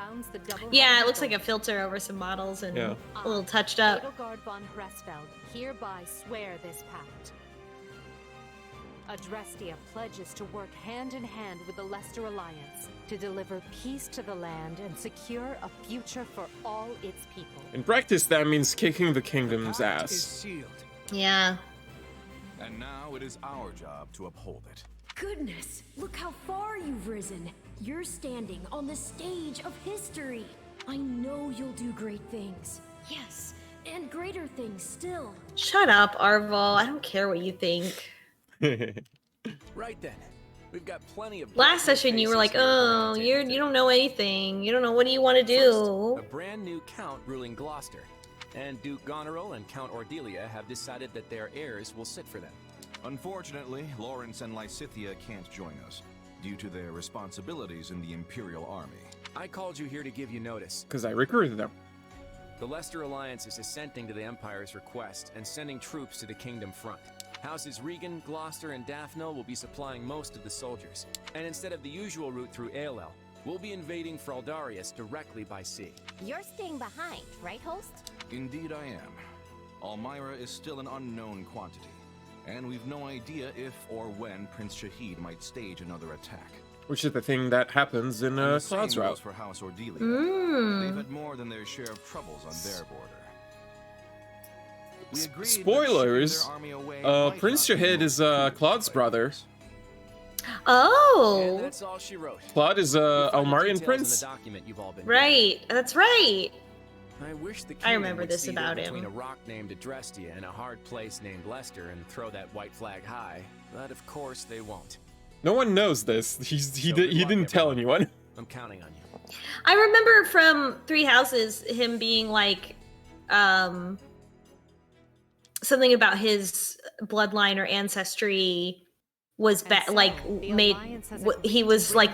Yeah, it looks like a filter over some models and Yeah. a little touched up. Edelgard von Hresfeld hereby swear this pact. Adrestia pledges to work hand in hand with the Leicester Alliance to deliver peace to the land and secure a future for all its people. In practice, that means kicking the kingdom's Pact is ass. sealed. Yeah. And now it is our job to uphold it. Goodness, look how far you've risen. You're standing on the stage of history. I know you'll do great things. Yes, and greater things still. Shut up, Arval. I don't care what you think. Right then, we've got plenty of. Last session you were like, oh, you don't know anything. You don't know what do you want to do. A brand new count ruling Gloucester, and Duke Goneril and Count Ordelia have decided that their heirs will sit for them. Unfortunately, Lawrence and Lysithea can't join us, due to their responsibilities in the Imperial Army. I called you here to give you notice. Because I recruited them. The Leicester Alliance is assenting to the Empire's request and sending troops to the Kingdom front. Houses Regan, Gloucester, and Daphne will be supplying most of the soldiers. And instead of the usual route through Aelel, we'll be invading Fraldarius directly by sea. You're staying behind, right, Host? Indeed I am. Almyra is still an unknown quantity, and we've no idea if or when Prince Shahid might stage another attack. Which is the thing that happens in And the same Cloud's goes route. for House Ordelia. Mm. They've had more than their share of troubles on their border. We agreed that Spoilers. shipping their army away might Prince not be Shahid is Claude's brother. Oh. And that's all she wrote. Claude is You'll find the Almarian details prince. in the document you've all been Right. That's right. given. I wish the I kingdom remember would this cede about between him. a rock named Adrestia and a hard place named Leicester and throw that white flag high, but of course they won't. No one knows this. He So good luck, didn't tell everyone. anyone. I'm counting on you. I remember from Three Houses him being like, something about his bloodline or ancestry was like made. He was like,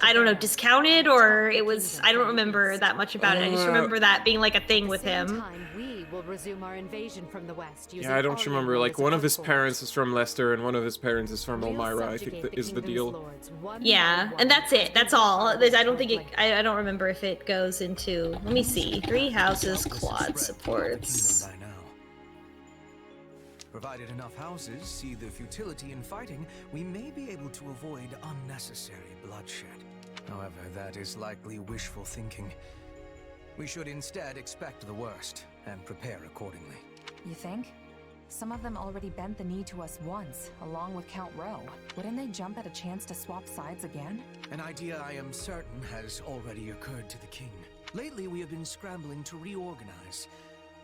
I don't know, discounted, or it was. I don't remember that much about it. I just remember that being like a thing with him. We will resume our invasion from the west. Yeah, I don't remember. Like, one of his parents is from Leicester and one of his parents is from Elmira, I think is the deal. Yeah, and that's it. That's all. I don't think it. I don't remember if it goes into. Let me see. Three Houses Claude supports. By now. Provided enough houses see the futility in fighting, we may be able to avoid unnecessary bloodshed. However, that is likely wishful thinking. We should instead expect the worst and prepare accordingly. You think? Some of them already bent the knee to us once, along with Count Rowe. Wouldn't they jump at a chance to swap sides again? An idea I am certain has already occurred to the king. Lately, we have been scrambling to reorganize,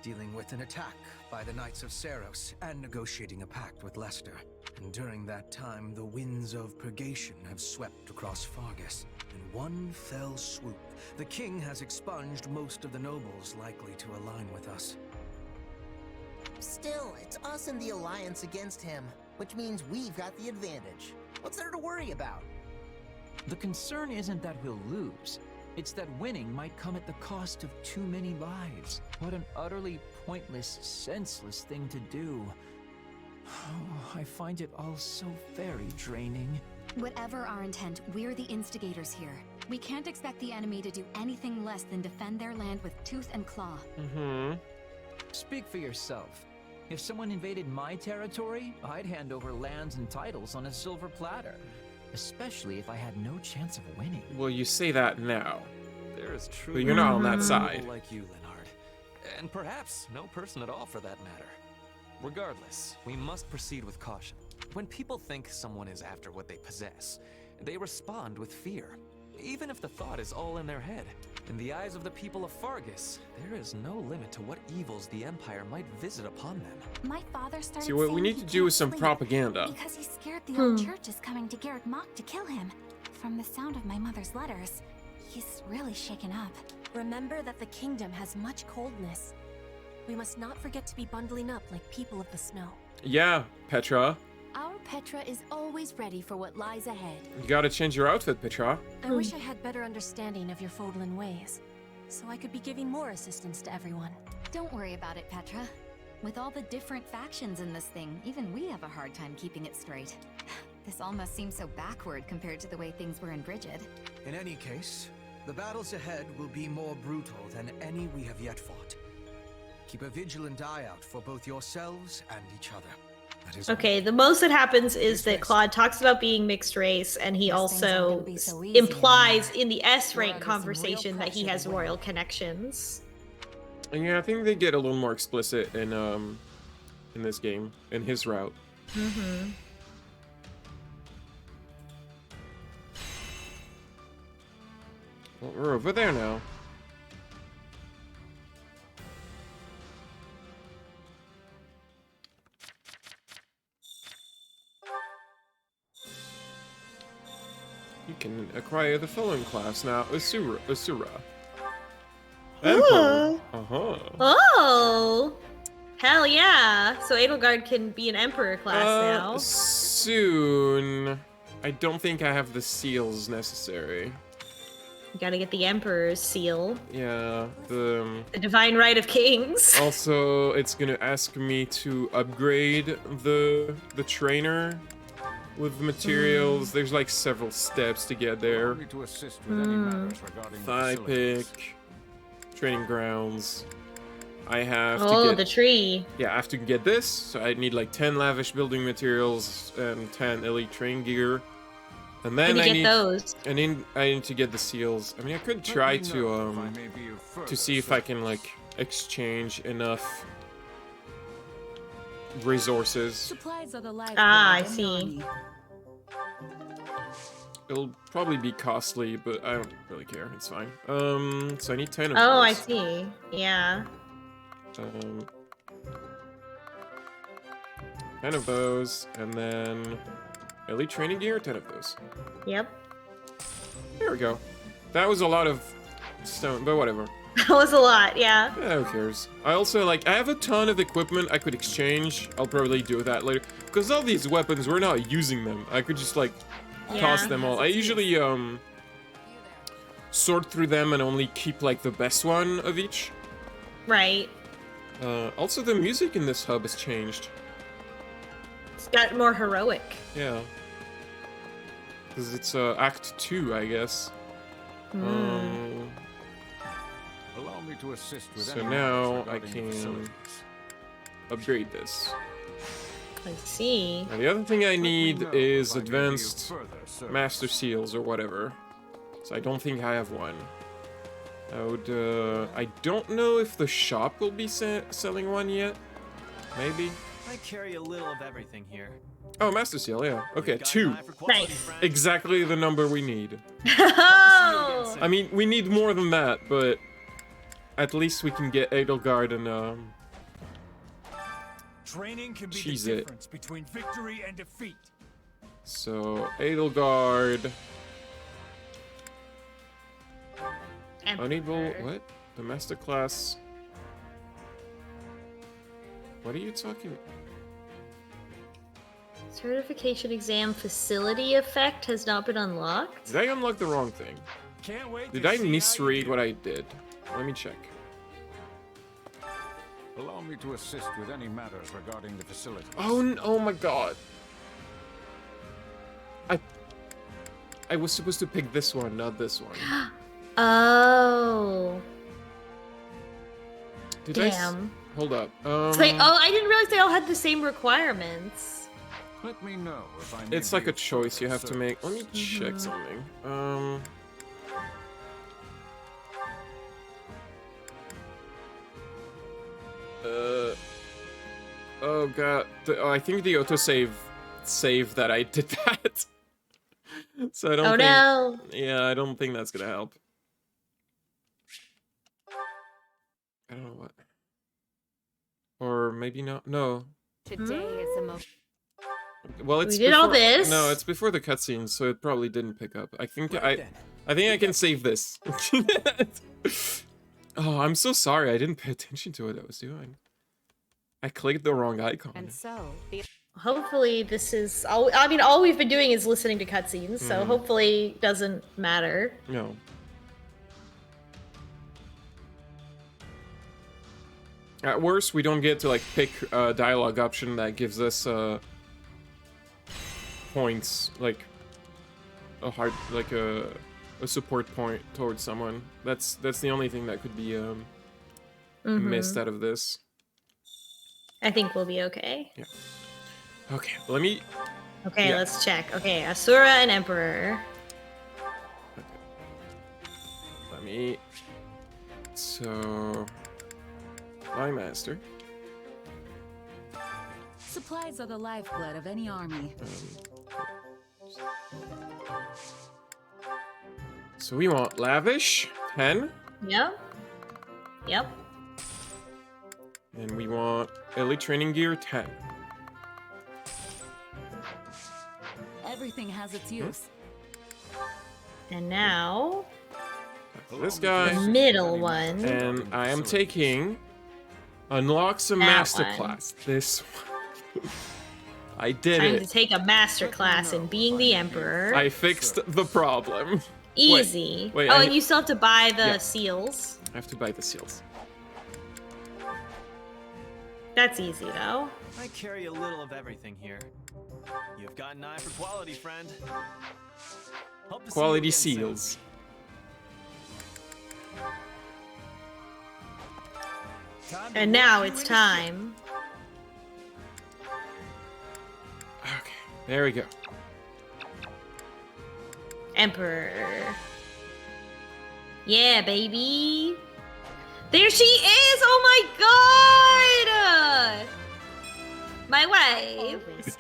dealing with an attack by the Knights of Seros and negotiating a pact with Leicester. And during that time, the winds of purgation have swept across Fargus. In one fell swoop, the king has expunged most of the nobles likely to align with us. Still, it's us and the Alliance against him, which means we've got the advantage. What's there to worry about? The concern isn't that we'll lose. It's that winning might come at the cost of too many lives. What an utterly pointless, senseless thing to do. Oh, I find it all so very draining. Whatever our intent, we're the instigators here. We can't expect the enemy to do anything less than defend their land with tooth and claw. Mm-hmm. Speak for yourself. If someone invaded my territory, I'd hand over lands and titles on a silver platter. Especially if I had no chance of winning. Well, you say that now. There is true. But you're not on that side. Like you, Leonard. And perhaps no person at all for that matter. Regardless, we must proceed with caution. When people think someone is after what they possess, they respond with fear. Even if the thought is all in their head. In the eyes of the people of Fargus, there is no limit to what evils the Empire might visit upon them. My father started See, what we saying need he to do is some can't sleep propaganda. because he's scared the old church is coming to Garreg Mach to kill him. From the sound of my mother's letters, he's really shaken up. Remember that the kingdom has much coldness. We must not forget to be bundling up like people of the snow. Yeah, Petra. Our Petra is always ready for what lies ahead. You gotta change your outfit, Petra. I wish I had better understanding of your Fodlan ways, so I could be giving more assistance to everyone. Don't worry about it, Petra. With all the different factions in this thing, even we have a hard time keeping it straight. This almost seems so backward compared to the way things were in Brigid. In any case, the battles ahead will be more brutal than any we have yet fought. Keep a vigilant eye out for both yourselves and each other. That is Okay, the most that happens is that Claude talks about being mixed race, and he also implies in the S rank conversation that he has royal connections. And yeah, I think they get a little more explicit in this game, in his route. Mm-hmm. Well, we're over there now. You can acquire the following class now, Asura. Emperor. Uh-huh. Oh! Hell yeah! So Edelgard can be an Emperor class now. Soon. I don't think I have the seals necessary. You gotta get the Emperor's seal. Yeah, the Divine Right of Kings. Also, it's gonna ask me to upgrade the trainer with the materials. There's like several steps to get there. Thigh pick, training grounds. I have to get the tree. Yeah, I have to get this. So I need like 10 lavish building materials and 10 elite train gear. And then I need those. And then I need to get the seals. I mean, I could try to see if I can like exchange enough resources. Supplies are the life. I see. It'll probably be costly, but I don't really care. It's fine. So I need 10 of those. Oh, I see. Yeah. 10 of those, and then elite training gear, 10 of those. Yep. There we go. That was a lot of stone, but whatever. That was a lot, yeah. Yeah, who cares? I also, I have a ton of equipment I could exchange. I'll probably do that later. Because all these weapons, we're not using them. I could just, toss them all. I usually, sort through them and only keep, the best one of each. Right. Also, the music in this hub has changed. It's got more heroic. Yeah. Because it's, Act 2, I guess. Allow me to assist with so now I can upgrade this. I see. Now, the other thing I need is advanced master seals or whatever. So I don't think I have one. I don't know if the shop will be selling one yet. Maybe. I carry a little of everything here. Oh, master seal, yeah. Okay, 2. Nice. Exactly the number we need. Oh! I mean, we need more than that, but at least we can get Edelgard and Training can be cheese the it. difference between victory and defeat. So Edelgard. Unable what? The master class. What are you talking? Certification exam facility effect has not been unlocked. Did I unlock the wrong thing? Can't wait. Did I misread what I did? Let me check. Allow me to assist with any matters regarding the facility. Oh my god. I was supposed to pick this one, not this one. Oh. Did Damn. Hold up. I didn't realize they all had the same requirements. Let me know if I It's like a choice you have to make. Let me check something. Oh god. I think the autosave saved that I did that. So I don't think. No. Yeah, I don't think that's gonna help. I don't know what. Or maybe not. No. Today is a most. Well, it's we did all before- this. No, it's before the cutscene, so it probably didn't pick up. I think I think I can save this. Oh, I'm so sorry. I didn't pay attention to what I was doing. I clicked the wrong icon. And so, hopefully this is all. I mean, all we've been doing is listening to cutscenes, so Mhm. hopefully it doesn't matter. No. At worst, we don't get to like pick a dialogue option that gives us points, like a support point towards someone. That's the only thing that could be missed out of this. I think we'll be okay. Yeah. Okay, let me. Okay, Yeah. let's check. Okay, Asura and Emperor. Let me. So, my master. Supplies are the lifeblood of any army. So we want lavish 10, Yep. Yep. and we want elite training gear 10. Everything has its use. And now This guy. the middle one. And I am taking unlocks a That masterclass. This one. I did Time it. to take a master class in being the Emperor. I fixed the problem. Easy. Wait, and you still have to buy the Yeah. seals. I have to buy the seals. That's easy though. I carry a little of everything here. You've got an eye for quality, friend. Hope to see you Quality again soon. seals. And now it's time. Okay, there we go. Emperor. Yeah, baby. There she is! Oh my god! My wife.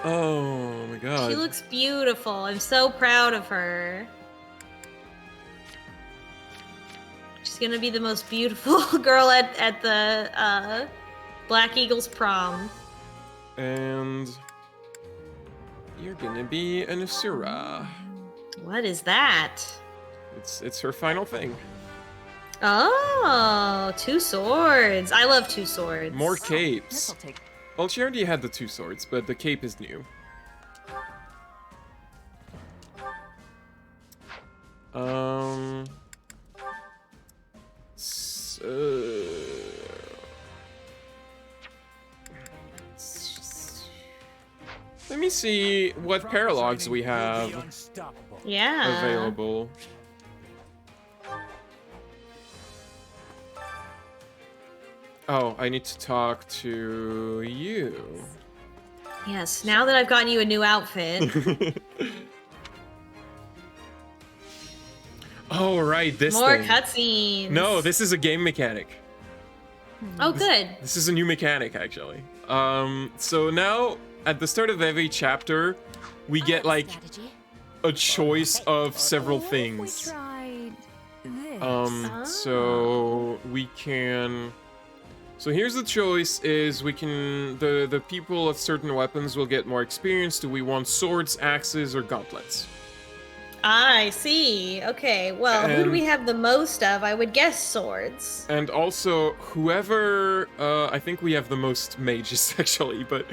Oh my god. She looks beautiful. I'm so proud of her. She's gonna be the most beautiful girl at the Black Eagles prom. And you're gonna be an Asura. What is that? It's her final thing. Oh, 2 swords. I love 2 swords. More capes. Well, she already had the 2 swords, but the cape is new. Let me see what paralogs we have Yeah. available. Oh, I need to talk to you. Yes, now that I've gotten you a new outfit. Oh, right, this More thing. cutscenes. No, this is a game mechanic. Oh, good. This is a new mechanic, actually. So now, at the start of every chapter, we get, like, a choice of several things. Tried this. So we can... So here's the choice, is we can... The people of certain weapons will get more experience. Do we want swords, axes, or gauntlets? I see. Okay, well, who do And- we have the most of? I would guess swords. And also, whoever... I think we have the most mages, actually, but...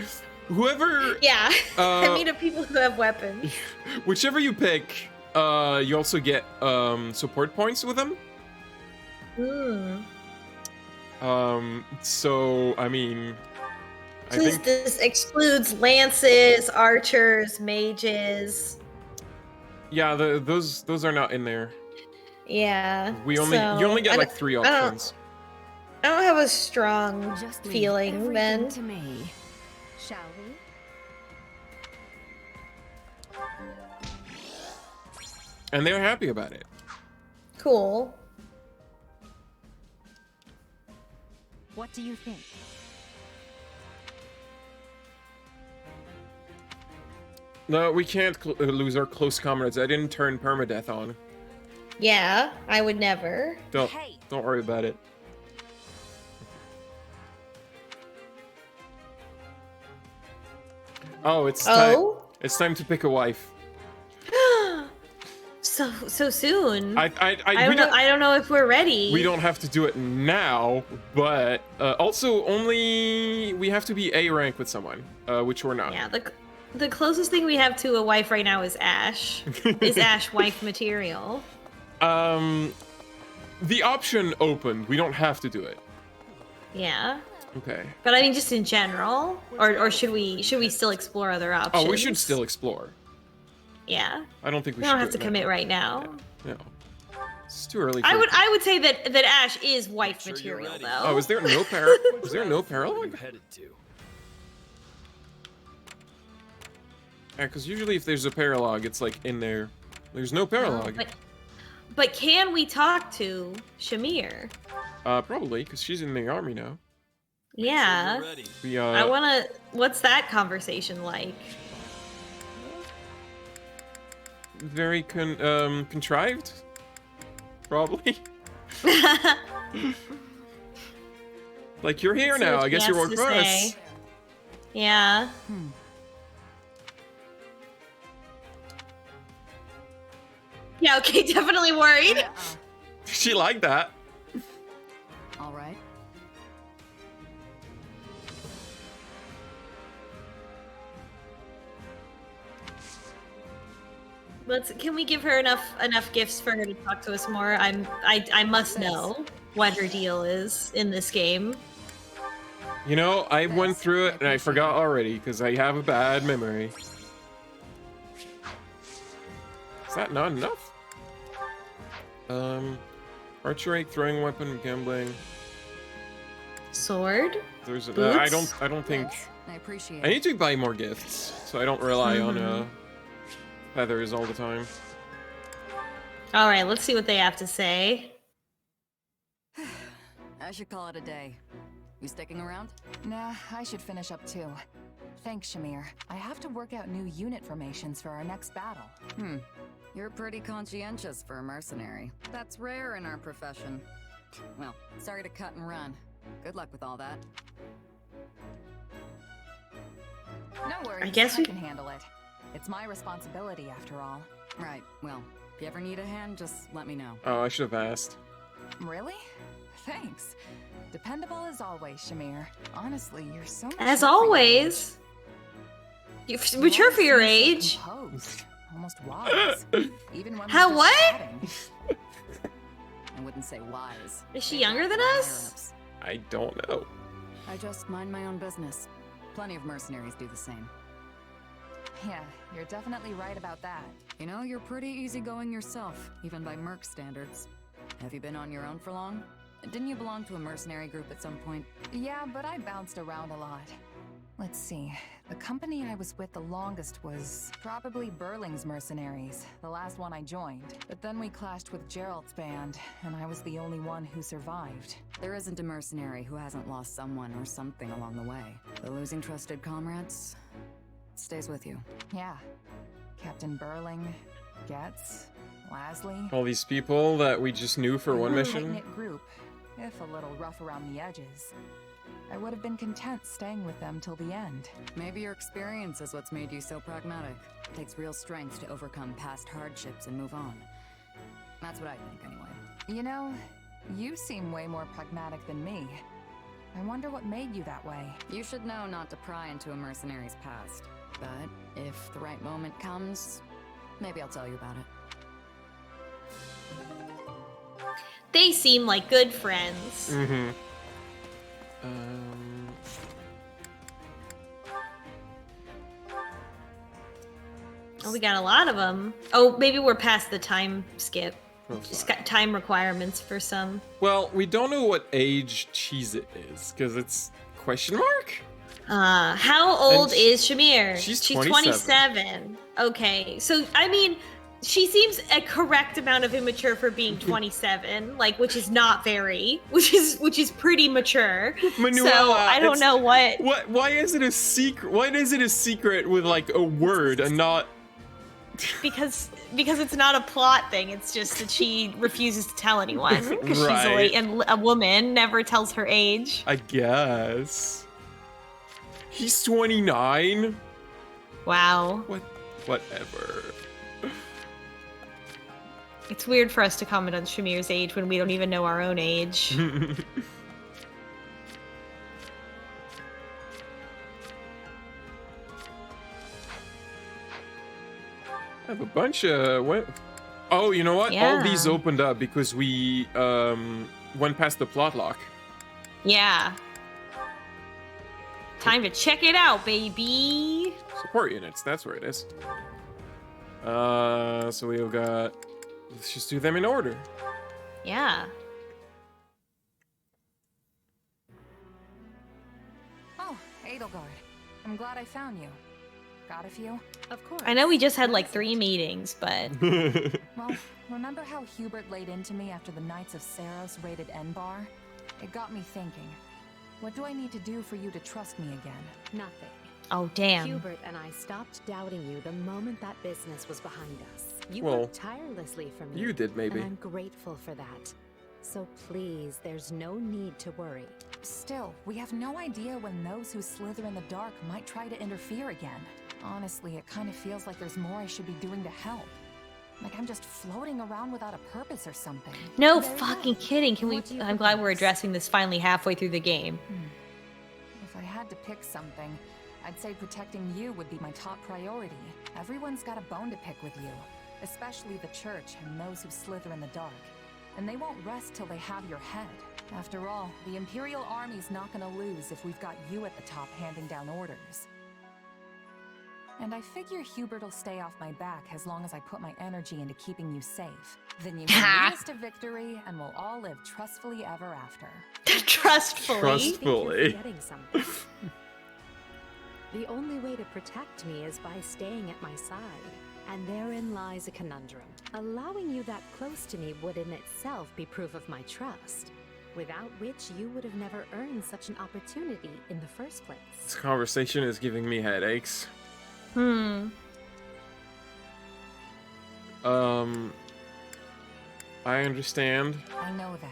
Whoever... Yeah, I Uh, mean of people who have weapons. Whichever you pick, you also get support points with them. Hmm. So, I mean... So this excludes lances, archers, mages. Yeah, those are not in there. Yeah. You only get like 3 options. I don't have a strong feeling then. To me, shall we? And they're happy about it. Cool. What do you think? No, we can't lose our close comrades. I didn't turn permadeath on. Yeah, I would never. Don't worry about it. Oh, it's time. It's time to pick a wife. So soon. I don't know if we're ready. We don't have to do it now, but also only we have to be A rank with someone, which we're not. Yeah, the closest thing we have to a wife right now is Ash. Is Ash wife material? The option opened. We don't have to do it. Yeah. Okay. But I mean, just in general, or should we still explore other options? Oh, we should still explore. Yeah. I don't think we should. don't have to commit right now. No. It's too early. I would say that Ash is wife material though. Oh, is there no is there no parallel? Yeah, because usually if there's a paralog, it's like in there. There's no paralog. But can we talk to Shamir? Probably, because she's in the army now. Yeah. I wanna. What's that conversation like? Very contrived. Probably. Like you're here now. I guess you work for us. Yeah. Yeah, okay, definitely worried. She liked that. All right. Can we give her enough gifts for her to talk to us more? I must know what her deal is in this game. You know, I went through it and I forgot already because I have a bad memory. Is that not enough? Archery, throwing weapon, gambling. Sword? There's Boots? I don't think I appreciate I need to buy more gifts, so I don't rely on feathers all the time. All right, let's see what they have to say. I should call it a day. You sticking around? Nah, I should finish up too. Thanks, Shamir. I have to work out new unit formations for our next battle. You're pretty conscientious for a mercenary. That's rare in our profession. Well, sorry to cut and run. Good luck with all that. No worries, I guess we can handle it. It's my responsibility after all. Right, well, if you ever need a hand, just let me know. Oh, I should have asked. Really? Thanks. Dependable as always, Shamir. Honestly, you're so much As always. You're mature for your age. Almost wise. Even when How we're just what? chatting. I wouldn't say wise. Is she younger than us? I don't know. I just mind my own business. Plenty of mercenaries do the same. Yeah, you're definitely right about that. You know, you're pretty easygoing yourself, even by merc standards. Have you been on your own for long? Didn't you belong to a mercenary group at some point? Yeah, but I bounced around a lot. Let's see. The company I was with the longest was probably Burling's Mercenaries, the last one I joined. But then we clashed with Gerald's band, and I was the only one who survived. There isn't a mercenary who hasn't lost someone or something along the way. But losing trusted comrades stays with you. Yeah. Captain Burling, Getz, Lasley. All these people that we just knew for one We're a mission. tight-knit group, if a little rough around the edges. I would have been content staying with them till the end. Maybe your experience is what's made you so pragmatic. It takes real strength to overcome past hardships and move on. That's what I think, anyway. You know, you seem way more pragmatic than me. I wonder what made you that way. You should know not to pry into a mercenary's past. But if the right moment comes, maybe I'll tell you about it. They seem like good friends. Oh, we got a lot of them. Oh, maybe we're past the time skip. Oh, Just got time requirements for some. Well, we don't know what age Cheez-It is, because it's question mark? How old is Shamir? She's 27. Okay, so I mean, she seems a correct amount of immature for being 27, like, which is not very, which is pretty mature. Manuela, so I don't know what. Why is it a secret? Why is it a secret with like a word and not? Because it's not a plot thing. It's just that she refuses to tell anyone because Right. and a woman never tells her age. I guess. He's 29. Wow. Whatever. It's weird for us to comment on Shamir's age when we don't even know our own age. I have a bunch of what? Oh, you know what? All these Yeah. opened up because we went past the plot lock. Yeah. Time to check it out, baby. Support units, that's where it is. So we've got. Let's just do them in order. Yeah. Oh, Edelgard. I'm glad I found you. Got a few? Of course. I know we just had like 3 meetings, but Well, remember how Hubert laid into me after the Knights of Saros raided Enbar? It got me thinking. What do I need to do for you to trust me again? Nothing. oh damn. Hubert and I stopped doubting you the moment that business was behind us. You Well, worked tirelessly for me. you did, maybe. And I'm grateful for that. So please, there's no need to worry. Still, we have no idea when those who slither in the dark might try to interfere again. Honestly, it kind of feels like there's more I should be doing to help. Like I'm just floating around without a purpose or something. No There you fucking go. kidding. Can we? What do you I'm glad we're propose? addressing this finally halfway through the game. If I had to pick something, I'd say protecting you would be my top priority. Everyone's got a bone to pick with you, especially the church and those who slither in the dark. And they won't rest till they have your head. After all, the Imperial Army's not gonna lose if we've got you at the top handing down orders. And I figure Hubert'll stay off my back as long as I put my energy into keeping you safe. Then you can lead us to victory, and we'll all live trustfully ever after. Trustfully. I think you're Trustfully. forgetting something. The only way to protect me is by staying at my side. And therein lies a conundrum. Allowing you that close to me would in itself be proof of my trust, without which you would have never earned such an opportunity in the first place. This conversation is giving me headaches. I understand. I know that.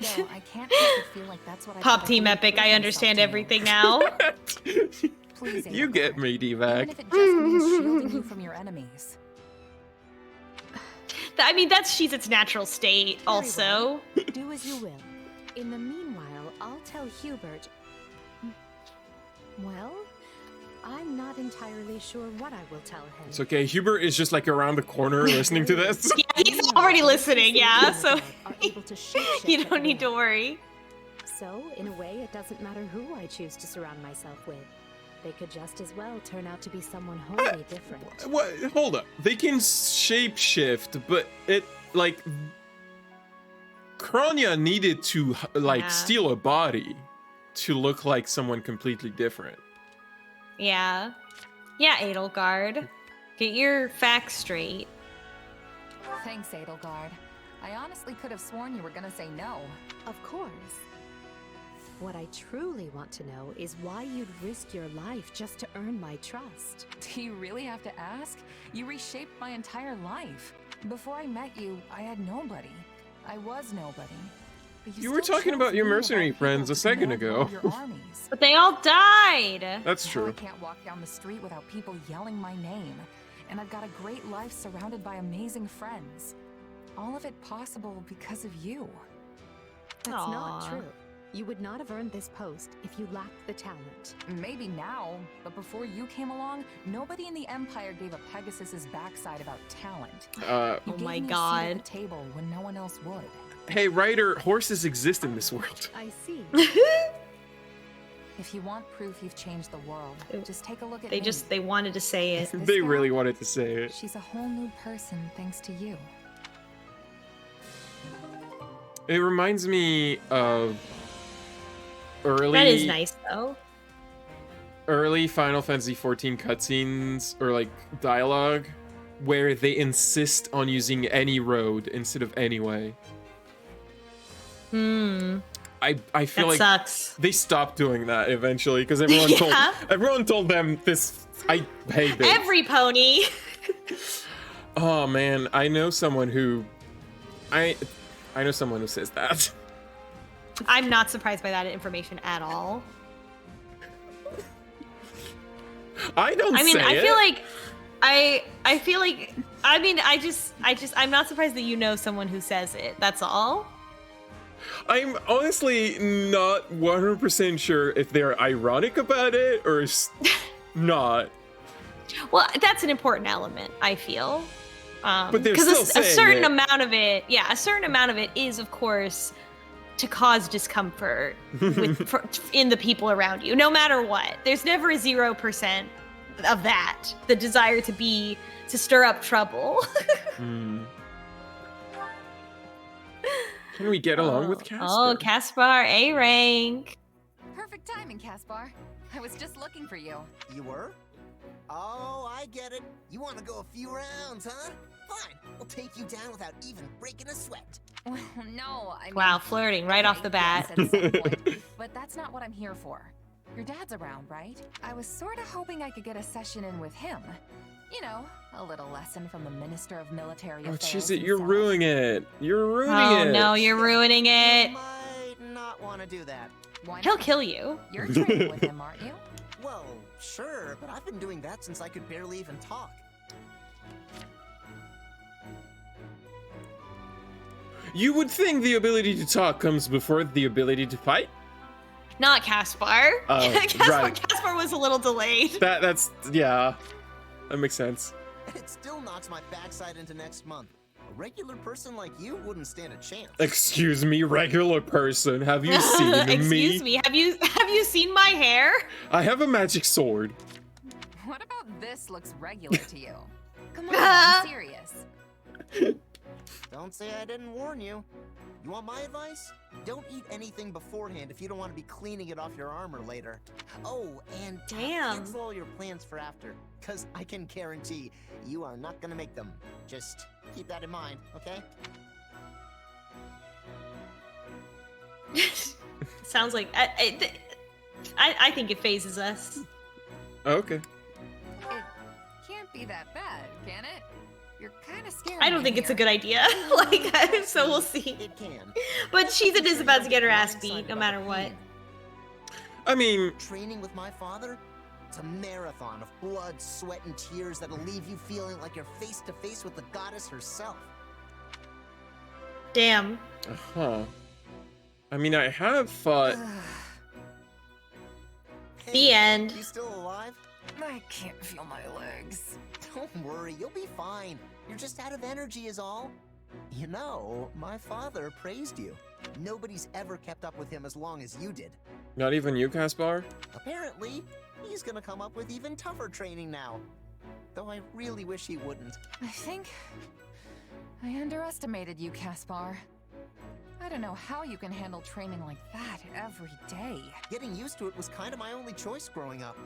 Still, I can't help but feel like that's what I Pop could've Team really Epic. proved I myself understand to you. everything now. Please, You Edelgard. get me, Even D-Vac. if it just means shielding you from your enemies. I mean, that's Cheez-Its natural state, also. Do as you will. In the meanwhile, I'll tell Hubert. Well, I'm not entirely sure what I will tell him. It's okay. Hubert is just like around the corner listening to this. Yeah, he's already listening, yeah, so Are able to shapeshift you at don't need to will. worry. So, in a way, it doesn't matter who I choose to surround myself with. They could just as well turn out to be someone wholly different. What? Hold up. They can shapeshift, but it like Kronia needed to like Yeah. steal a body to look like someone completely different. Yeah. Yeah, Edelgard. Get your facts straight. Thanks, Edelgard. I honestly could have sworn you were gonna say no. Of course. What I truly want to know is why you'd risk your life just to earn my trust. Do you really have to ask? You reshaped my entire life. Before I met you, I had nobody. I was nobody. But You were still talking chose about your me of all mercenary people friends a to second command ago. all your armies. But they all died. That's Now true. I can't walk down the street without people yelling my name. And I've got a great life surrounded by amazing friends. All of it possible because of you. That's Aw. not true. You would not have earned this post if you lacked the talent. Maybe now, but before you came along, nobody in the Empire gave a Pegasus's backside about talent. You Oh gave my me a seat God. at the table when no one else would. Hey, Ryder, horses exist in this world. I see. If you want proof you've changed the world, just take a look at They me. they wanted to say it. This They gal, really wanted to say it. She's a whole new person thanks to you. It reminds me of early. That is nice though. Early Final Fantasy XIV cutscenes or like dialogue, where they insist on using any road instead of any way. I feel That like sucks. they stopped doing that eventually because everyone told them this. I hate this. Every pony. Oh man, I know someone who says that. I'm not surprised by that information at all. I don't. I mean, say I it. feel like I feel like I mean, I just I'm not surprised that you know someone who says it. That's all. I'm honestly not 100% sure if they're ironic about it or not. Well, that's an important element, I feel. But they're because still a saying certain it. amount of it, yeah, a certain amount of it is, of course, to cause discomfort in the people around you, no matter what. There's never a 0% of that. The desire to stir up trouble. Can we get along with Casper? Oh, Caspar, A rank. Perfect timing, Caspar. I was just looking for you. You were? Oh, I get it. You want to go a few rounds, huh? Fine. We'll take you down without even breaking a sweat. Well, no, I mean... Wow, flirting right off the bat. Yes, at some point, but that's not what I'm here for. Your dad's around, right? I was sort of hoping I could get a session in with him. You know, a little lesson from the Minister of Military Oh, Affairs. jeez, you're ruining it. You're ruining it. Oh no, you're ruining it. Might not want to do that. Why He'll not? kill you. You're training with him, aren't you? Well, sure, but I've been doing that since I could barely even talk. You would think the ability to talk comes before the ability to fight? Not Caspar. Oh, right. Caspar was a little delayed. That's yeah. That makes sense. It still knocks my backside into next month. A regular person like you wouldn't stand a chance. Excuse me, regular person. Have you seen me? Excuse me. Have you seen my hair? I have a magic sword. What about this looks regular to you? Come on, I'm serious. Don't say I didn't warn you. You want my advice? Don't eat anything beforehand if you don't want to be cleaning it off your armor later. Oh, and cancel all your plans for after, because I can guarantee you are not going to make them. Just keep that in mind, okay? Sounds like I think it phases us. Okay. It can't be that bad, can it? You're kind of scared. I don't think it's a good idea. So we'll see. It can. But Shiza is about to get her ass beat, no matter what. I mean, training with my father? It's a marathon of blood, sweat, and tears that'll leave you feeling like you're face to face with the goddess herself. Damn. Huh. I mean, I have fought. The end. You still alive? I can't feel my legs. Don't worry, you'll be fine. You're just out of energy is all. You know, my father praised you. Nobody's ever kept up with him as long as you did. Not even you, Caspar? Apparently, he's gonna come up with even tougher training now. Though I really wish he wouldn't. I think I underestimated you, Caspar. I don't know how you can handle training like that every day. Getting used to it was kind of my only choice growing up.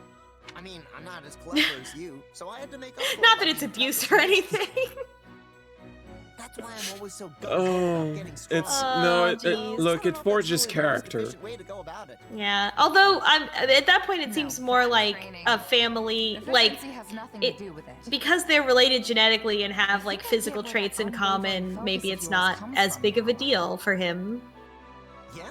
I mean, I'm not as clever as you, so I had to make up for it. Not that it's abuse or anything. That's why I'm always so Oh, it's no. Look, it forges character. way to go about it. Yeah. Although at that point it seems more like a family, like Efficiency has nothing to do with it. because they're related genetically and have like physical traits in common. Maybe it's not as big of a deal for him. Yeah?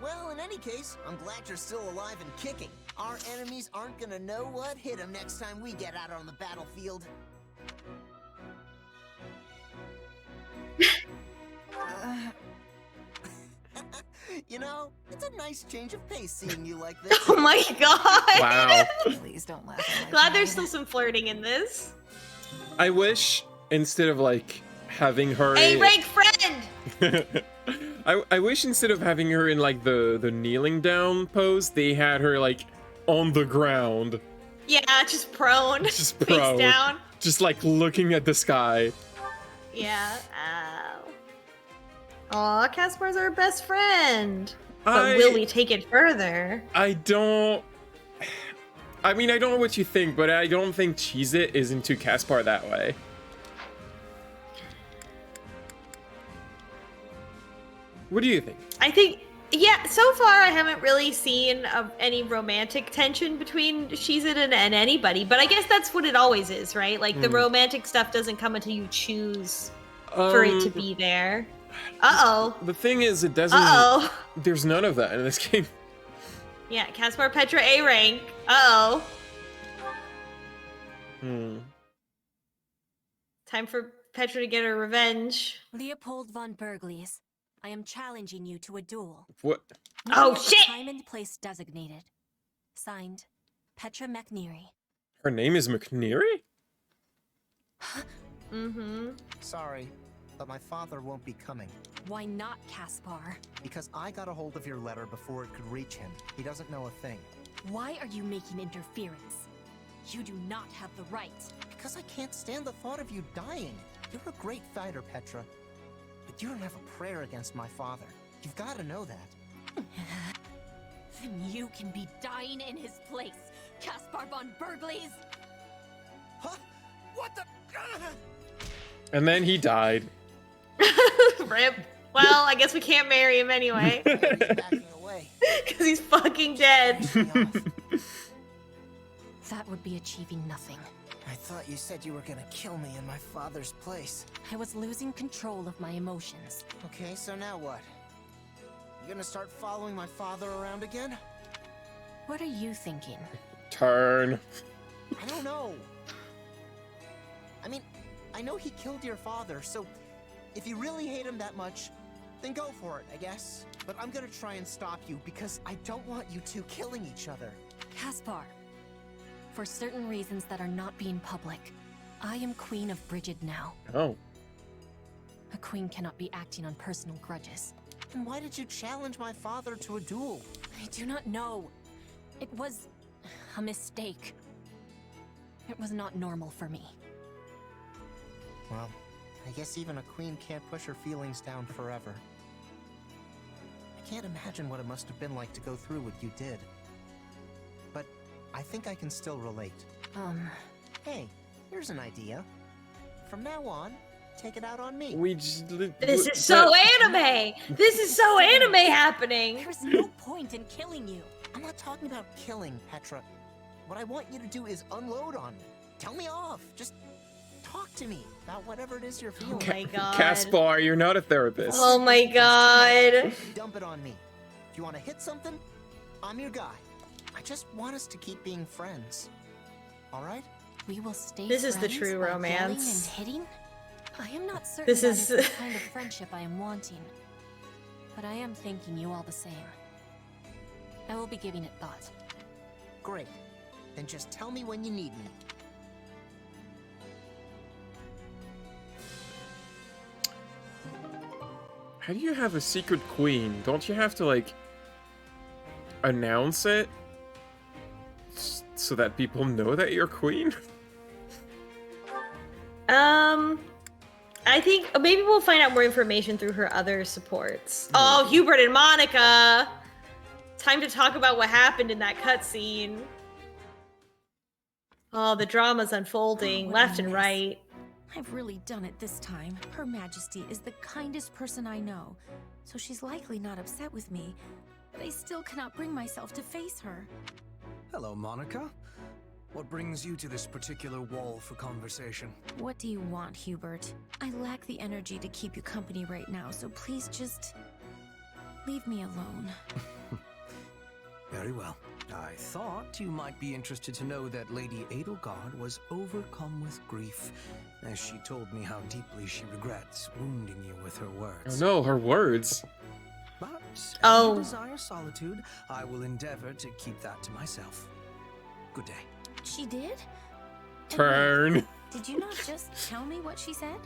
Well, in any case, I'm glad you're still alive and kicking. Our enemies aren't gonna know what hit them next time we get out on the battlefield. You know, it's a nice change of pace seeing you like this. Oh my god! Wow. Please don't laugh at my Glad there's still some flirting in this. I wish instead of like having her. A rank friend. I wish instead of having her in like the kneeling down pose, they had her like on the ground. Yeah, just prone. Just face prone. down. Just like looking at the sky. Yeah. Aw, Caspar's our best friend. But will we take it further? I don't know what you think, but I don't think Cheez-It is into Caspar that way. What do you think? I think, yeah, so far I haven't really seen any romantic tension between Cheez-It and anybody, but I guess that's what it always is, right? Like, the romantic stuff doesn't come until you choose for it to be there. Uh-oh. The thing is, it doesn't... Uh-oh. There's none of that in this game. Yeah, Caspar Petra A rank. Uh-oh. Time for Petra to get her revenge. Leopold von Bergliez, I am challenging you to a duel. What? Oh, shit! Time and place designated. Signed, Petra McNeary. Her name is McNeary? Sorry, but my father won't be coming. Why not, Caspar? Because I got a hold of your letter before it could reach him. He doesn't know a thing. Why are you making interference? You do not have the right. Because I can't stand the thought of you dying. You're a great fighter, Petra. But you don't have a prayer against my father. You've got to know that. Then you can be dying in his place, Caspar von Bergliez. Huh? What the? And then he died. Rip. Well, I guess we can't marry him anyway. Backing away. Because he's fucking dead. That would be achieving nothing. I thought you said you were gonna kill me in my father's place. I was losing control of my emotions. Okay, so now what? You gonna start following my father around again? What are you thinking? Turn. I don't know. I mean, I know he killed your father, so if you really hate him that much, then go for it, I guess. But I'm gonna try and stop you because I don't want you two killing each other. Caspar, for certain reasons that are not being public, I am Queen of Brigid now. Oh. A queen cannot be acting on personal grudges. Then why did you challenge my father to a duel? I do not know. It was a mistake. It was not normal for me. Well, I guess even a queen can't push her feelings down forever. I can't imagine what it must have been like to go through what you did. But I think I can still relate. Hey, here's an idea. From now on, take it out on me. This is so anime! This is so anime happening! There's no point in killing you. I'm not talking about killing, Petra. What I want you to do is unload on me. Tell me off. Just talk to me about whatever it is you're feeling. Oh my god. Caspar, you're not a therapist. Oh my god. Dump it on me. If you want to hit something, I'm your guy. I just want us to keep being friends. All right? We will stay This is the friends true while romance. yelling and hitting? I am not certain This that is- is the kind of friendship I am wanting. But I am thanking you all the same. I will be giving it thought. Great. Then just tell me when you need me. How do you have a secret queen? Don't you have to, like, announce it so that people know that you're queen? I think maybe we'll find out more information through her other supports. Oh, Hubert and Monica! Time to talk about what happened in that cutscene. Oh, the drama's unfolding left and right. I've really done it this time. Her Majesty is the kindest person I know, so she's likely not upset with me. But I still cannot bring myself to face her. Hello, Monica. What brings you to this particular wall for conversation? What do you want, Hubert? I lack the energy to keep you company right now, so please just leave me alone. Very well. I thought you might be interested to know that Lady Edelgard was overcome with grief, as she told me how deeply she regrets wounding you with her words. Oh no, her words. But as Oh. you desire solitude, I will endeavor to keep that to myself. Good day. She did? Turn. Did you not just tell me what she said?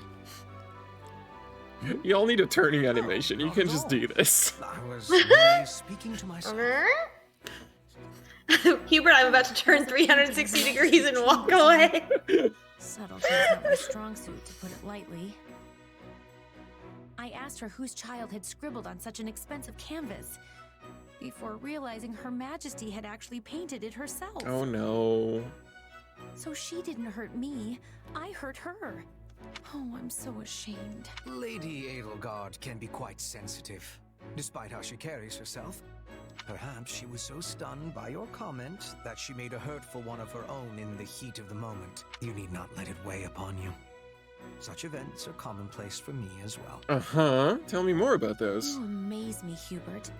Y'all need a turning animation. You can just do this. I was merely speaking to myself. Hubert, I'm about to turn 360 degrees and walk away. Subtlety's not my strong suit, to put it lightly. I asked her whose child had scribbled on such an expensive canvas, before realizing Her Majesty had actually painted it herself. Oh no. So she didn't hurt me, I hurt her. Oh, I'm so ashamed. Lady Edelgard can be quite sensitive, despite how she carries herself. Perhaps she was so stunned by your comment that she made a hurtful one of her own in the heat of the moment. You need not let it weigh upon you. Such events are commonplace for me as well. Uh-huh. Tell me more about those. You amaze me, Hubert.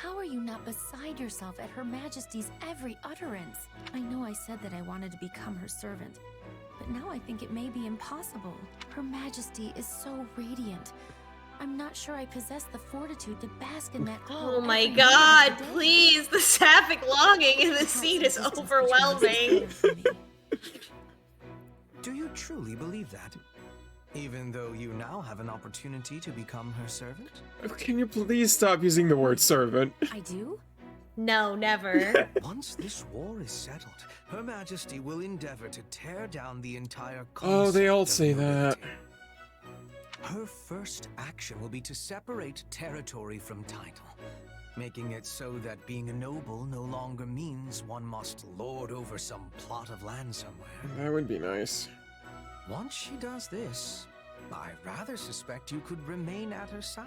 How are you not beside yourself at Her Majesty's every utterance? I know I said that I wanted to become her servant, but now I think it may be impossible. Her Majesty is so radiant. I'm not sure I possess the fortitude to bask in that glow. Oh my every god, moment of the day. please! The sapphic longing in the scene is overwhelming. Do you truly believe that? Even though you now have an opportunity to become her servant? Can you please stop using the word servant? I do? No, never. Once this war is settled, Her Majesty will endeavor to tear down the entire Oh, they all concept say of that. nobility. Her first action will be to separate territory from title, making it so that being a noble no longer means one must lord over some plot of land somewhere. That would be nice. Once she does this, I rather suspect you could remain at her side,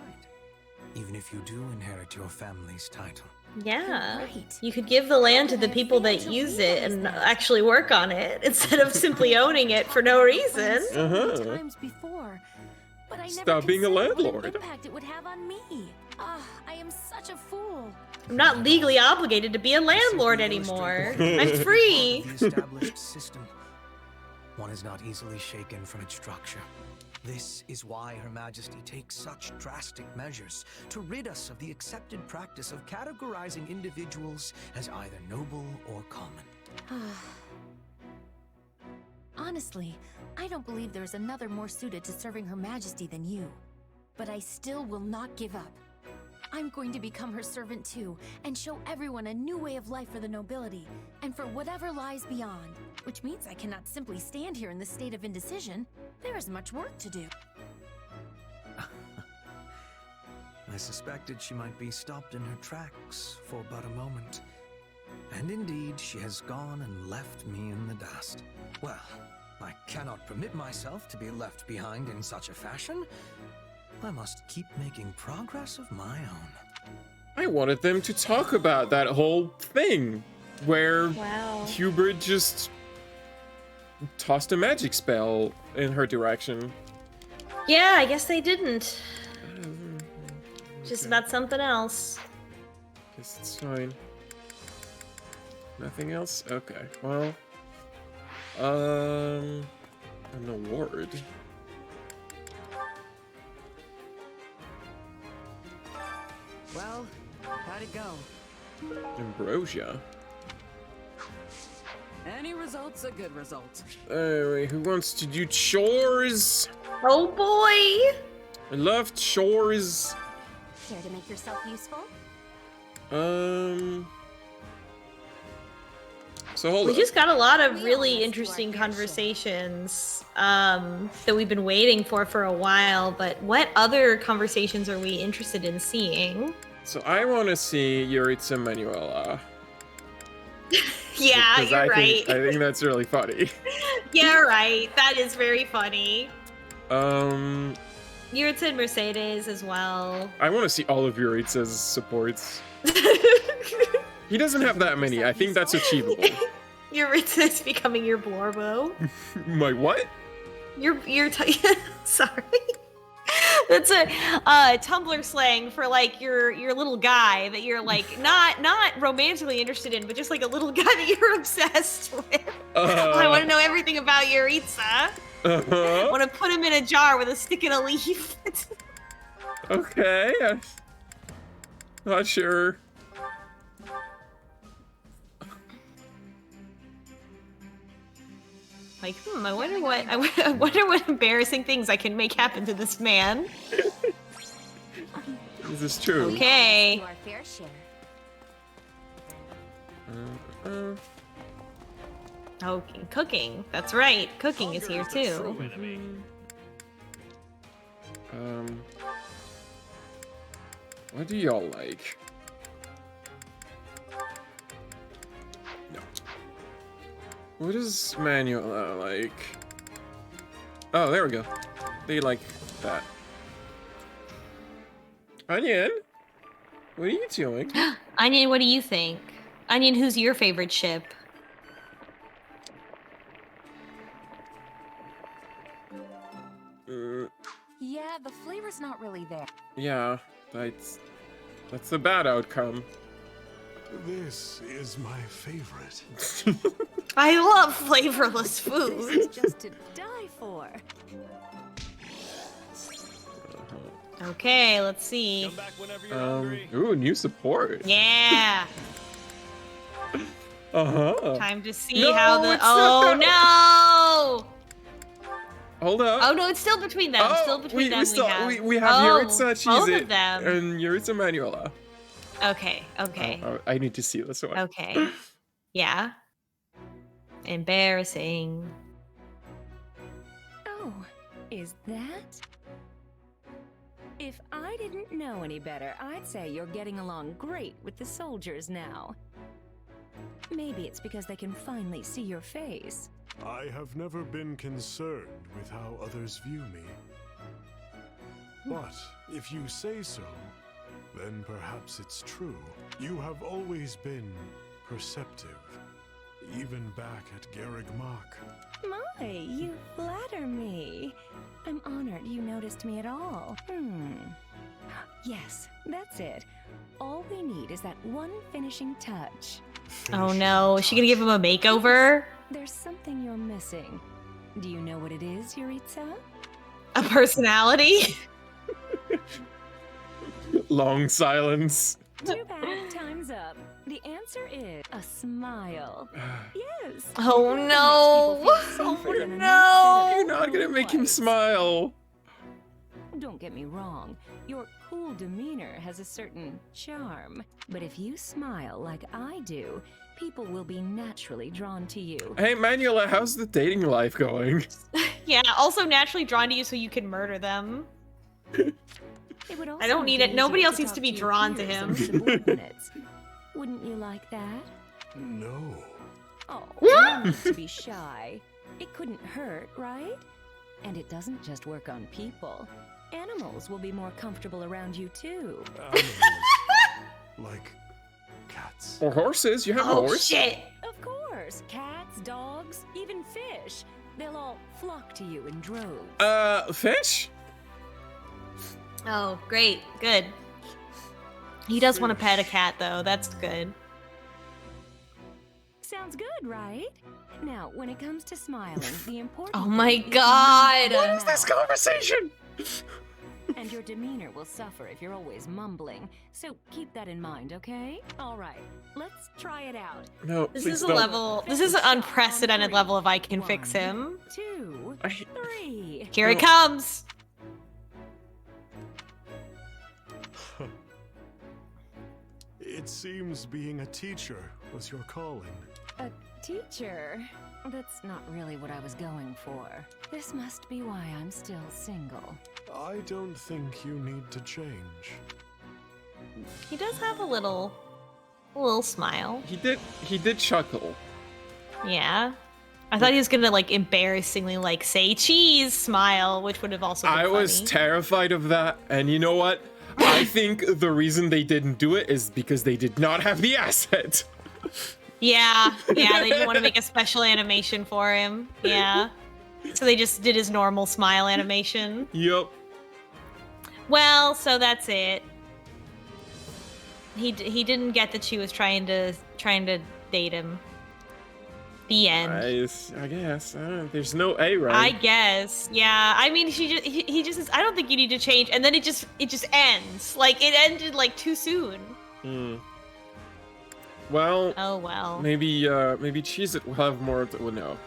even if you do inherit your family's title. Yeah. Right. You could give the land to the people that use it and actually work on it instead of simply owning it for no reason. Uh-huh. Times before, but I never Stop being a considered what landlord. impact it would have on me. Ah, I am such a fool. I'm not legally obligated to be a landlord anymore. I'm free. The established system. One is not easily shaken from its structure. This is why Her Majesty takes such drastic measures to rid us of the accepted practice of categorizing individuals as either noble or common. Honestly, I don't believe there's another more suited to serving Her Majesty than you. But I still will not give up. I'm going to become her servant too, and show everyone a new way of life for the nobility, and for whatever lies beyond. Which means I cannot simply stand here in this state of indecision. There is much work to do. I suspected she might be stopped in her tracks for but a moment. And indeed, she has gone and left me in the dust. Well, I cannot permit myself to be left behind in such a fashion. I must keep making progress of my own. I wanted them to talk about that whole thing where Hubert just tossed a magic spell in her direction. Yeah, I guess they didn't. Just about something else. Guess it's fine. Nothing else? Okay, well. An award. Well, how'd it go? Ambrosia. Any result's a good result. Anyway, who wants to do chores? Oh boy! I love chores. Care to make yourself useful? So hold We on. just got a lot of really interesting conversations that we've been waiting for a while, but what other conversations are we interested in seeing? So I want to see Yuritsa Manuela. Yeah, Because you're right. I think that's really funny. Yeah, right. That is very funny. Yuritsa and Mercedes as well. I want to see all of Yuritsa's supports. He doesn't have that many. I think that's achievable. Yuritsa is becoming your Blorbo. My what? Sorry. That's a Tumblr slang for like your little guy that you're like not romantically interested in, but just like a little guy that you're obsessed with. I want to know everything about Yuritsa. I want to put him in a jar with a stick and a leaf. Okay. Not sure. Like, I wonder what embarrassing things I can make happen to this man. This is true. Okay. You are fair share. Oh, cooking. That's right. Cooking is here too. What do y'all like? No. What is Manuela like? Oh, there we go. They like that. Onion, what are you doing? Onion, what do you think? Onion, who's your favorite ship? Yeah, the flavor's not really there. Yeah, that's a bad outcome. This is my favorite. I love flavorless food. This is just to die for. Okay, let's see. Ooh, new support. Yeah. Time to see how the. Oh no! Hold up. Oh no, it's still between them. Still between them. We have Yuritsa, both Cheez-It, of them. and Yuritsa Manuela. Okay. I need to see this one. Okay. Yeah. Embarrassing. Oh, is that? If I didn't know any better, I'd say you're getting along great with the soldiers now. Maybe it's because they can finally see your face. I have never been concerned with how others view me. But if you say so, then perhaps it's true. You have always been perceptive, even back at Garreg Mach. My, you flatter me. I'm honored you noticed me at all. Yes, that's it. All we need is that one finishing touch. Oh no, is she gonna give him a makeover? There's something you're missing. Do you know what it is, Yuritsa? A personality? Long silence. Too bad, time's up. The answer is a smile. Yes. Oh no! Oh no! You're not gonna make him smile. Don't get me wrong. Your cool demeanor has a certain charm. But if you smile like I do, people will be naturally drawn to you. Hey, Manuela, how's the dating life going? Yeah, also naturally drawn to you so you can murder them. I don't need it. Nobody else needs to be drawn to him. Wouldn't you like that? No. Oh, no need to be shy. It couldn't hurt, right? And it doesn't just work on people. Animals will be more comfortable around you too. Like cats. Or horses. You have a horse. Shit. Of course. Cats, dogs, even fish. They'll all flock to you in droves. Fish? Oh, great. Good. He does want to pet a cat, though. That's good. Sounds good, right? Now, when it comes to smiling, the important Oh my thing is god! your What is this mouth. conversation? And your demeanor will suffer if you're always mumbling. So keep that in mind, okay? All right, let's try it out. No, This please is a don't. level. This is an unprecedented level of I can fix him. 2, 3. Here he comes. It seems being a teacher was your calling. A teacher? That's not really what I was going for. This must be why I'm still single. I don't think you need to change. He does have a little smile. He did chuckle. Yeah. I thought he was gonna like embarrassingly like say cheese smile, which would have also been I was funny. terrified of that, and you know what? I think the reason they didn't do it is because they did not have the asset. Yeah, they didn't want to make a special animation for him. Yeah. So they just did his normal smile animation. Yup. Well, so that's it. He didn't get that she was trying to date him. The end. I guess. There's no A, right? I guess. Yeah. I mean, he just says, I don't think you need to change, and then it just ends. Like it ended like too soon. Well. Oh well. Maybe Cheez-It will have more to know.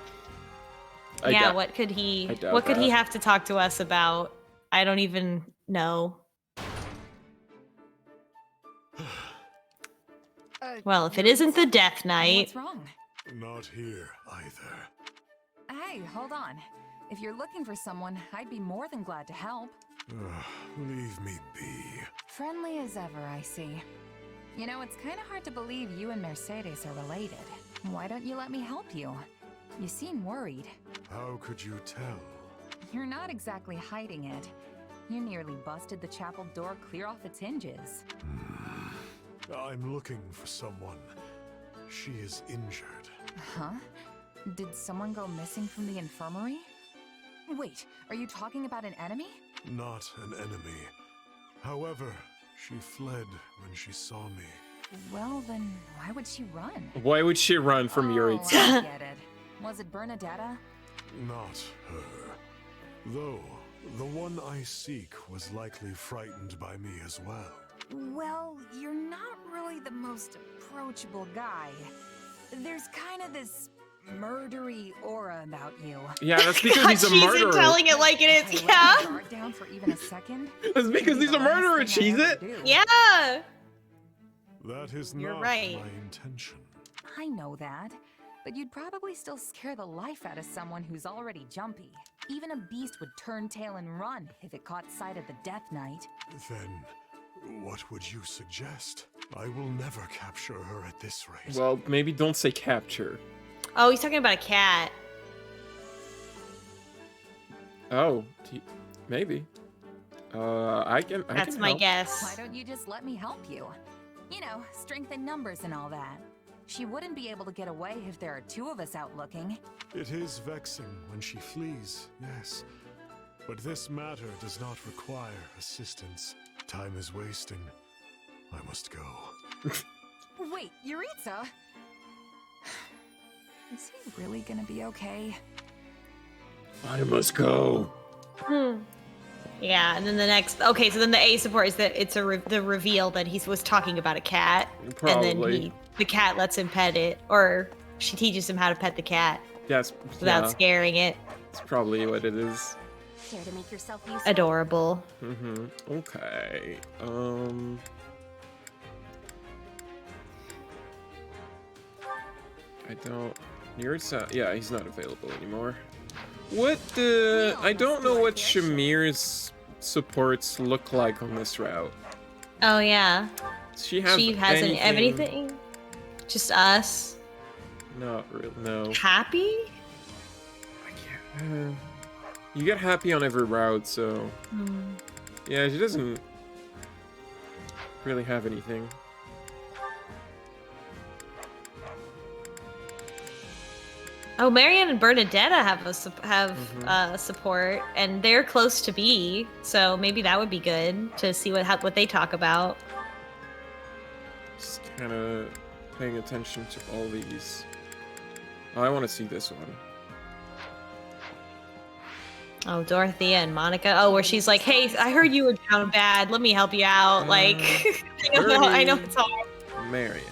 Yeah, what could he doubt what could he that. have to talk to us about? I don't even know. Well, if it isn't the Death Knight. What's wrong? Not here either. Hey, hold on. If you're looking for someone, I'd be more than glad to help. Leave me be. Friendly as ever, I see. You know, it's kind of hard to believe you and Mercedes are related. Why don't you let me help you? You seem worried. How could you tell? You're not exactly hiding it. You nearly busted the chapel door clear off its hinges. I'm looking for someone. She is injured. Huh? Did someone go missing from the infirmary? Wait, are you talking about an enemy? Not an enemy. However, she fled when she saw me. Well, then why would she run? Why would she run from Yuritsa? I get it. Was it Bernadetta? Not her. Though, the one I seek was likely frightened by me as well. Well, you're not really the most approachable guy. There's kind of this murdery aura about you. Yeah, that's because he's a murderer. She's telling it like it is. Hey, Yeah. let me guard down for even a second. That's because he's a murderer, cheese it. Yeah. That is You're not right. my intention. I know that, but you'd probably still scare the life out of someone who's already jumpy. Even a beast would turn tail and run if it caught sight of the Death Knight. Then, what would you suggest? I will never capture her at this rate. Well, maybe don't say capture. Oh, he's talking about a cat. Oh, maybe. I can. That's my help. guess. Why don't you just let me help you? You know, strength in numbers and all that. She wouldn't be able to get away if there are two of us out looking. It is vexing when she flees, yes. But this matter does not require assistance. Time is wasting. I must go. Wait, Yuritsa? Is he really gonna be okay? I must go. Yeah, and then the next. Okay, so then the A support is that it's the reveal that he was talking about a cat, and then the cat lets him pet it, or she teaches him how to pet the cat. Yes. Without scaring it. That's probably what it is. Care to make yourself useful? Adorable. Okay. I don't. Yuritsa. Yeah, he's not available anymore. What the? I don't know what Shamir's supports look like on this route. Oh yeah. She hasn't anything. Just us. Not really. No. Happy? You get happy on every route, so yeah, she doesn't really have anything. Oh, Marianne and Bernadetta have support, and they're close to B, so maybe that would be good to see what they talk about. Just kind of paying attention to all these. Oh, I want to see this one. Oh, Dorothea and Monica. Oh, where she's like, "Hey, I heard you were down bad. Let me help you out." Like, I know it's hard. Marion.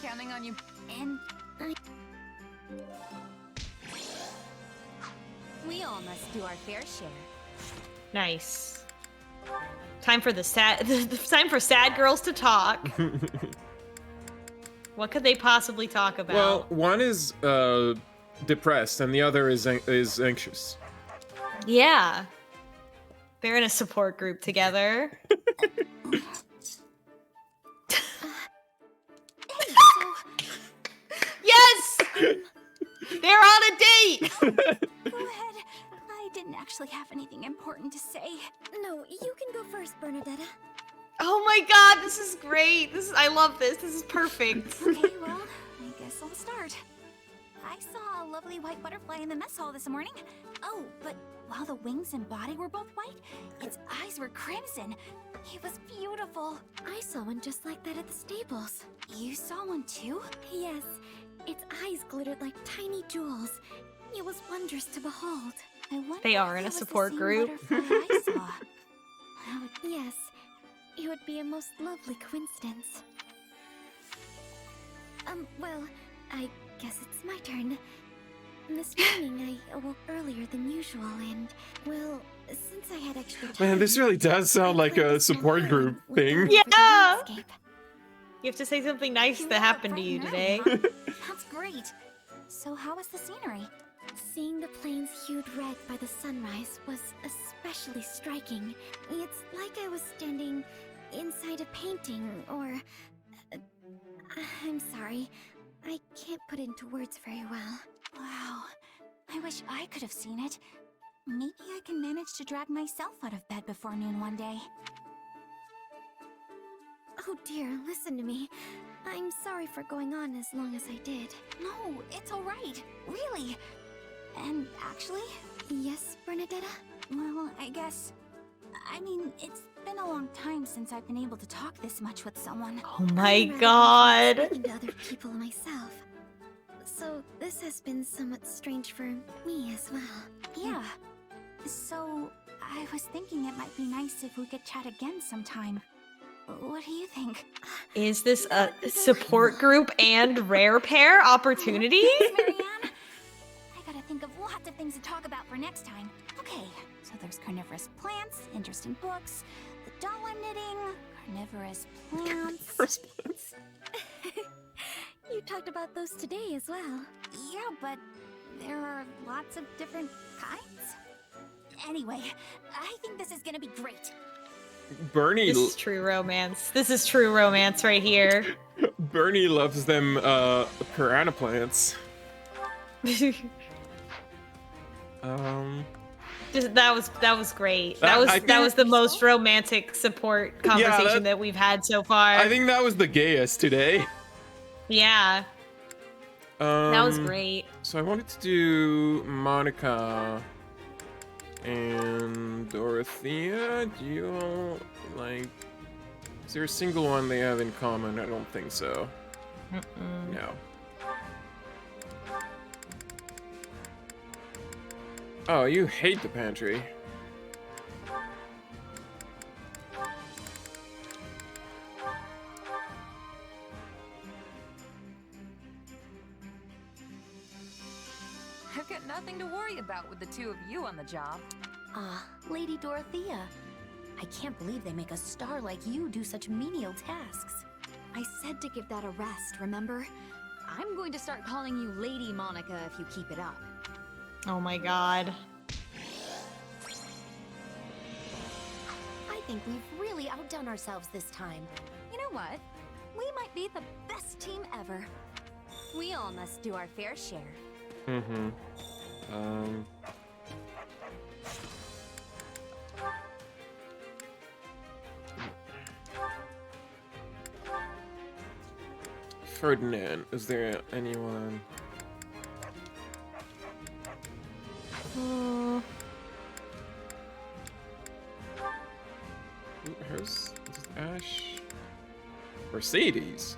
Counting on you. And we all must do our fair share. Nice. Time for time for sad girls to talk. What could they possibly talk about? Well, one is depressed, and the other is anxious. Yeah. They're in a support group together. Yes! They're on a date! Go ahead. I didn't actually have anything important to say. No, you can go first, Bernadetta. Oh my god, this is great. I love this. This is perfect. Okay, well, I guess I'll start. I saw a lovely white butterfly in the mess hall this morning. Oh, but while the wings and body were both white, its eyes were crimson. It was beautiful. I saw one just like that at the stables. You saw one too? Yes. Its eyes glittered like tiny jewels. It was wondrous to behold. I wonder They are if in a that was the support same group. butterfly I saw. Yes. It would be a most lovely coincidence. Well, I guess it's my turn. This morning I awoke earlier than usual and, well, since I had extra time... Man, this really does sound like a support group thing. Yeah! You have to say something nice that happened to you today. That's great. So how was the scenery? Seeing the plains hued red by the sunrise was especially striking. It's like I was standing inside a painting, or... I'm sorry. I can't put it into words very well. Wow. I wish I could have seen it. Maybe I can manage to drag myself out of bed before noon one day. Oh dear, listen to me. I'm sorry for going on as long as I did. No, it's alright. Really. And actually... Yes, Bernadetta? Well, I guess... I mean, it's been a long time since I've been able to talk this much with someone. Oh my god. Speaking to other people myself. So this has been somewhat strange for me as well. Yeah. So I was thinking it might be nice if we could chat again sometime. What do you think? Is this a support group and rare pair opportunity? Marianne, I gotta think of lots of things to talk about for next time. Okay, so there's carnivorous plants, interesting books, the doll I'm knitting, carnivorous plants. You talked about those today as well. Yeah, but there are lots of different kinds. Anyway, I think this is gonna be great. Bernie. This is true romance. This is true romance right here. Bernie loves them piranha plants. That was great. That was the most romantic support conversation that we've had so far. I think that was the gayest today. Yeah. That was great. So I wanted to do Monica and Dorothea. Do you all, like... Is there a single one they have in common? I don't think so. No. Oh, you hate the pantry. I've got nothing to worry about with the two of you on the job. Lady Dorothea. I can't believe they make a star like you do such menial tasks. I said to give that a rest, remember? I'm going to start calling you Lady Monica if you keep it up. Oh my god. I think we've really outdone ourselves this time. You know what? We might be the best team ever. We all must do our fair share. Mm-hmm. Ferdinand, is there anyone? Hers? Ash? Mercedes?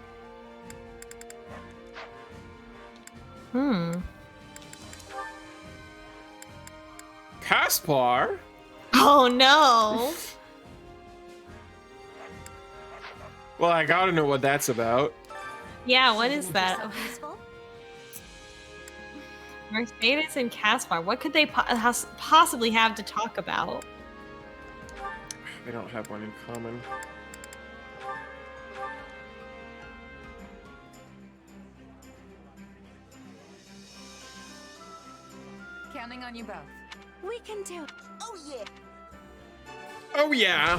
Caspar? Oh no! Well, I gotta know what that's about. Yeah, what is that? Mercedes and Caspar. What could they possibly have to talk about? They don't have one in common. Counting on you both. We can do. Oh yeah. Oh yeah.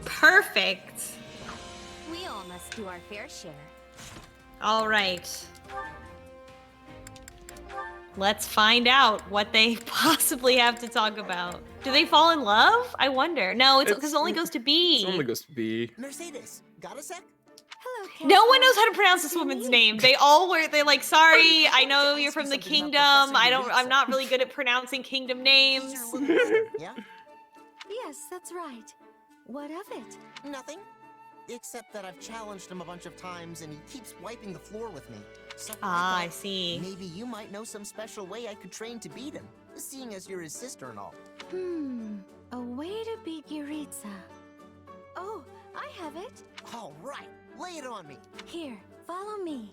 Perfect. We all must do our fair share. All right. Let's find out what they possibly have to talk about. Do they fall in love? I wonder. No, it's because it only goes to B. It only goes to B. Mercedes, got a sec? No one knows how to pronounce this woman's name. They all were. They're like, sorry, I know you're from the kingdom. I'm not really good at pronouncing kingdom names. Yeah? Yes, that's right. What of it? Nothing. Except that I've challenged him a bunch of times and he keeps wiping the floor with me. So I see. Maybe you might know some special way I could train to beat him, seeing as you're his sister and all. A way to beat Yuritsa. Oh, I have it. All right, lay it on me. Here, Follow me.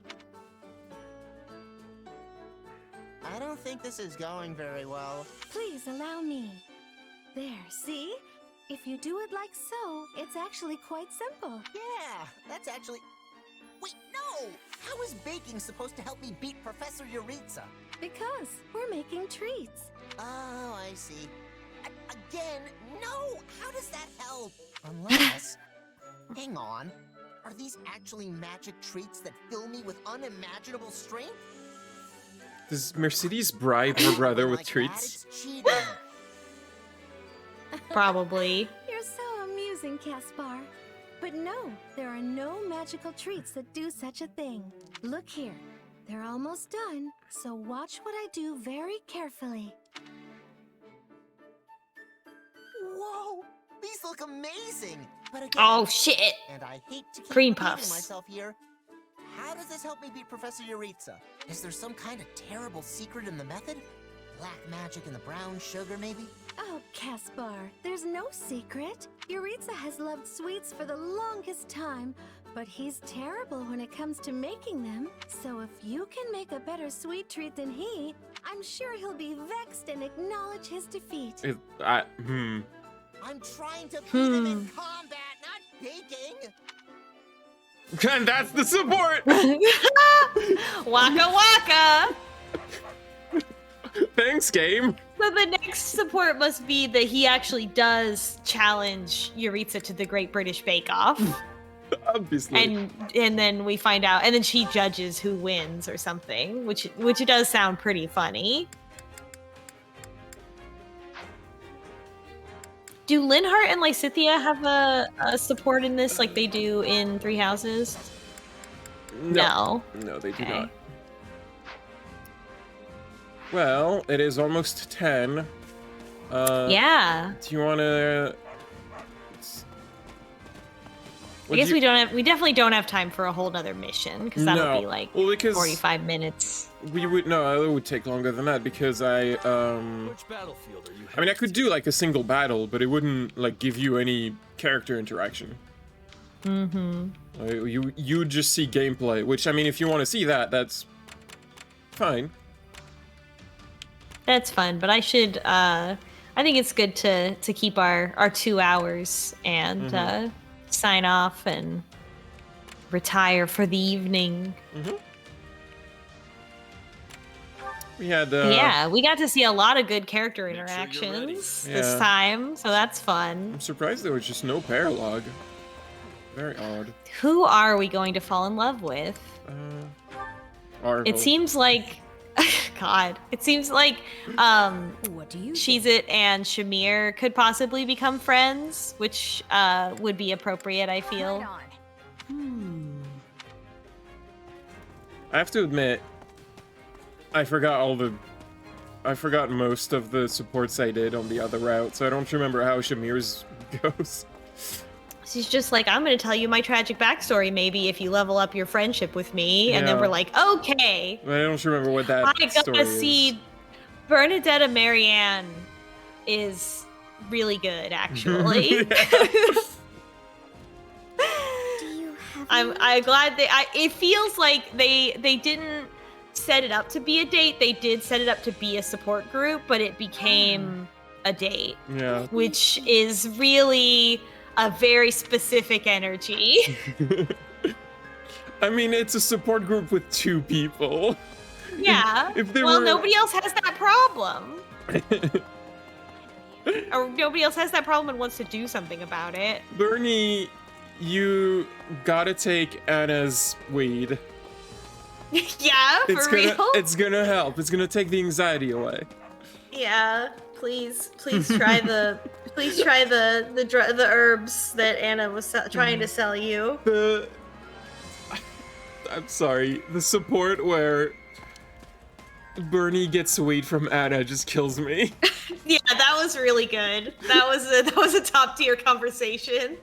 I don't think this is going very well. Please allow me. There, see? If you do it like so, it's actually quite simple. Yeah, that's actually... Wait, no! How is baking supposed to help me beat Professor Yuritsa? Because we're making treats. Oh, I see. Again, no! How does that help? Unless... Hang on. Are these actually magic treats that fill me with unimaginable strength? Does Mercedes bribe her brother with treats? It's cheating. Probably. You're so amusing, Caspar. But no, there are no magical treats that do such a thing. Look here. They're almost done, so watch what I do very carefully. Whoa! These look amazing! But again, Oh shit! and I hate to keep Cream repeating puffs. myself here. How does this help me beat Professor Yuritsa? Is there some kind of terrible secret in the method? Black magic in the brown sugar, maybe? Oh, Caspar, there's no secret. Yuritsa has loved sweets for the longest time, but he's terrible when it comes to making them. So if you can make a better sweet treat than he, I'm sure he'll be vexed and acknowledge his defeat. I'm trying to beat him in combat, not baking! And that's the support! Waka waka! Thanks, game. So the next support must be that he actually does challenge Yuritsa to the Great British Bake Off. Obviously. And then we find out, and then she judges who wins or something, which does sound pretty funny. Do Linhart and Lysithea have a support in this like they do in Three Houses? No. No, they do not. Well, it is almost 10. Yeah. Do you want to... I guess we definitely don't have time for a whole nother mission, because that would be like 45 minutes. No, it would take longer than that, because Which battlefield are you I mean, I could do like a single battle, but it wouldn't like give you any character interaction. Mm-hmm. You just see gameplay, which I mean, if you want to see that, that's fine. That's fun, but I should. I think it's good to keep our 2 hours and sign off and retire for the evening. We had. Yeah, we got to see a lot of good character interactions this time, so that's fun. I'm surprised there was just no paralogue. Very odd. Who are we going to fall in love with? Arvo. It seems like. God, it seems like Shizit and Shamir could possibly become friends, which would be appropriate, I feel. I have to admit, I forgot most of the supports I did on the other route, so I don't remember how Shamir's goes. She's just like, I'm going to tell you my tragic backstory, maybe, if you level up your friendship with me. And then we're like, okay. I don't remember what that story is. See, Bernadetta Marianne is really good, actually. I'm glad it feels like they didn't set it up to be a date. They did set it up to be a support group, but it became a date. Yeah. Which is really a very specific energy. I mean, it's a support group with 2 people. Yeah. Nobody else has that problem. Or nobody else has that problem and wants to do something about it. Bernie, you gotta take Anna's weed. Yeah, for real? It's gonna help. It's gonna take the anxiety away. Yeah, please try the herbs that Anna was trying to sell you. I'm sorry. The support where Bernie gets weed from Anna just kills me. Yeah, that was really good. That was a top tier conversation.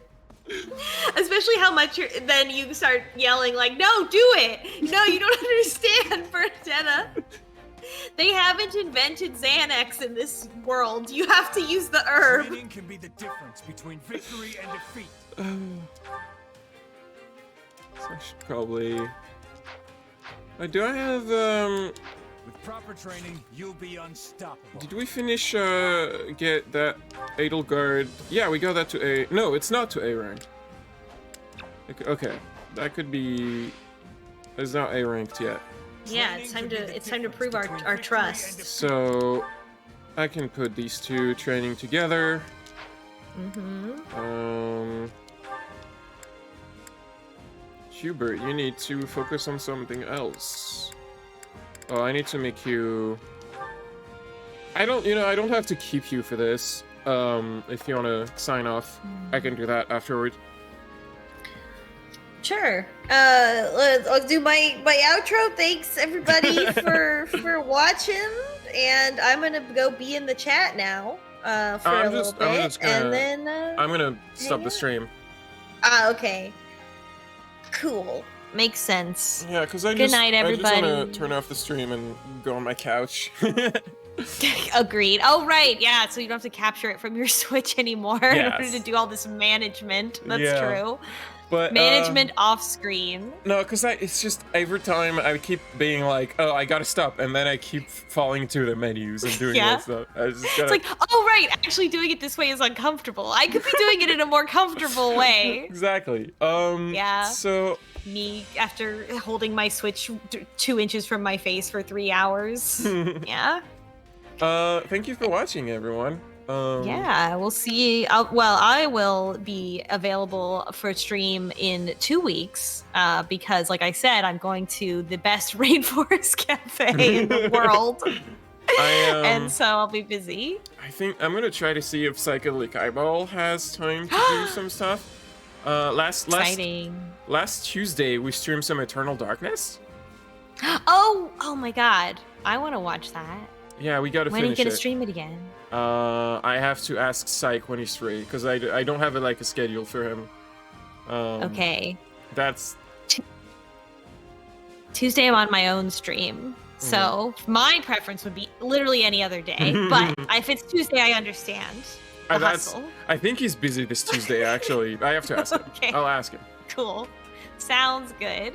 Especially how much then you start yelling like, no, do it! No, you don't understand, Bernadetta. They haven't invented Xanax in this world. You have to use the herb. Winning can be the difference between victory and defeat. So I should probably Do I have With proper training, you'll be unstoppable. Did we finish get that Edelgard? Yeah, we got that to A. No, it's not to A rank. Okay, that could be. It's not A ranked yet. Yeah, it's time to prove our trust. So I can put these two training together. Hubert, you need to focus on something else. Oh, I need to make you. I don't have to keep you for this. If you want to sign off, I can do that afterward. Sure. I'll do my outro. Thanks everybody for watching, and I'm gonna go be in the chat now for a little bit, and then I'm gonna stop the stream. Okay. Cool. Makes sense. Yeah, because Good night, everybody. I just want to turn off the stream and go on my couch. Agreed. Oh, right. Yeah, so you don't have to capture it from your Switch anymore in order to do all this management. That's true. But management off screen. No, because it's just every time I keep being like, oh, I gotta stop, and then I keep falling to the menus and doing that stuff. It's like, oh, right. Actually doing it this way is uncomfortable. I could be doing it in a more comfortable way. Exactly. Yeah. So me after holding my Switch 2 inches from my face for 3 hours. Yeah. Thank you for watching, everyone. Yeah, we'll see. I will be available for stream in 2 weeks because, like I said, I'm going to the best rainforest cafe in the world. And so I'll be busy. I think I'm gonna try to see if Psychedelic Eyeball has time to do some stuff. Last Tuesday we streamed some Eternal Darkness. Oh my god, I want to watch that. Yeah, we gotta finish it. When are you gonna stream it again? I have to ask Psych when he's free because I don't have a schedule for him. Okay. That's Tuesday. I'm on my own stream, so my preference would be literally any other day. But if it's Tuesday, I understand. I think he's busy this Tuesday. Actually, I have to ask him. Okay. I'll ask him. Cool. Sounds good.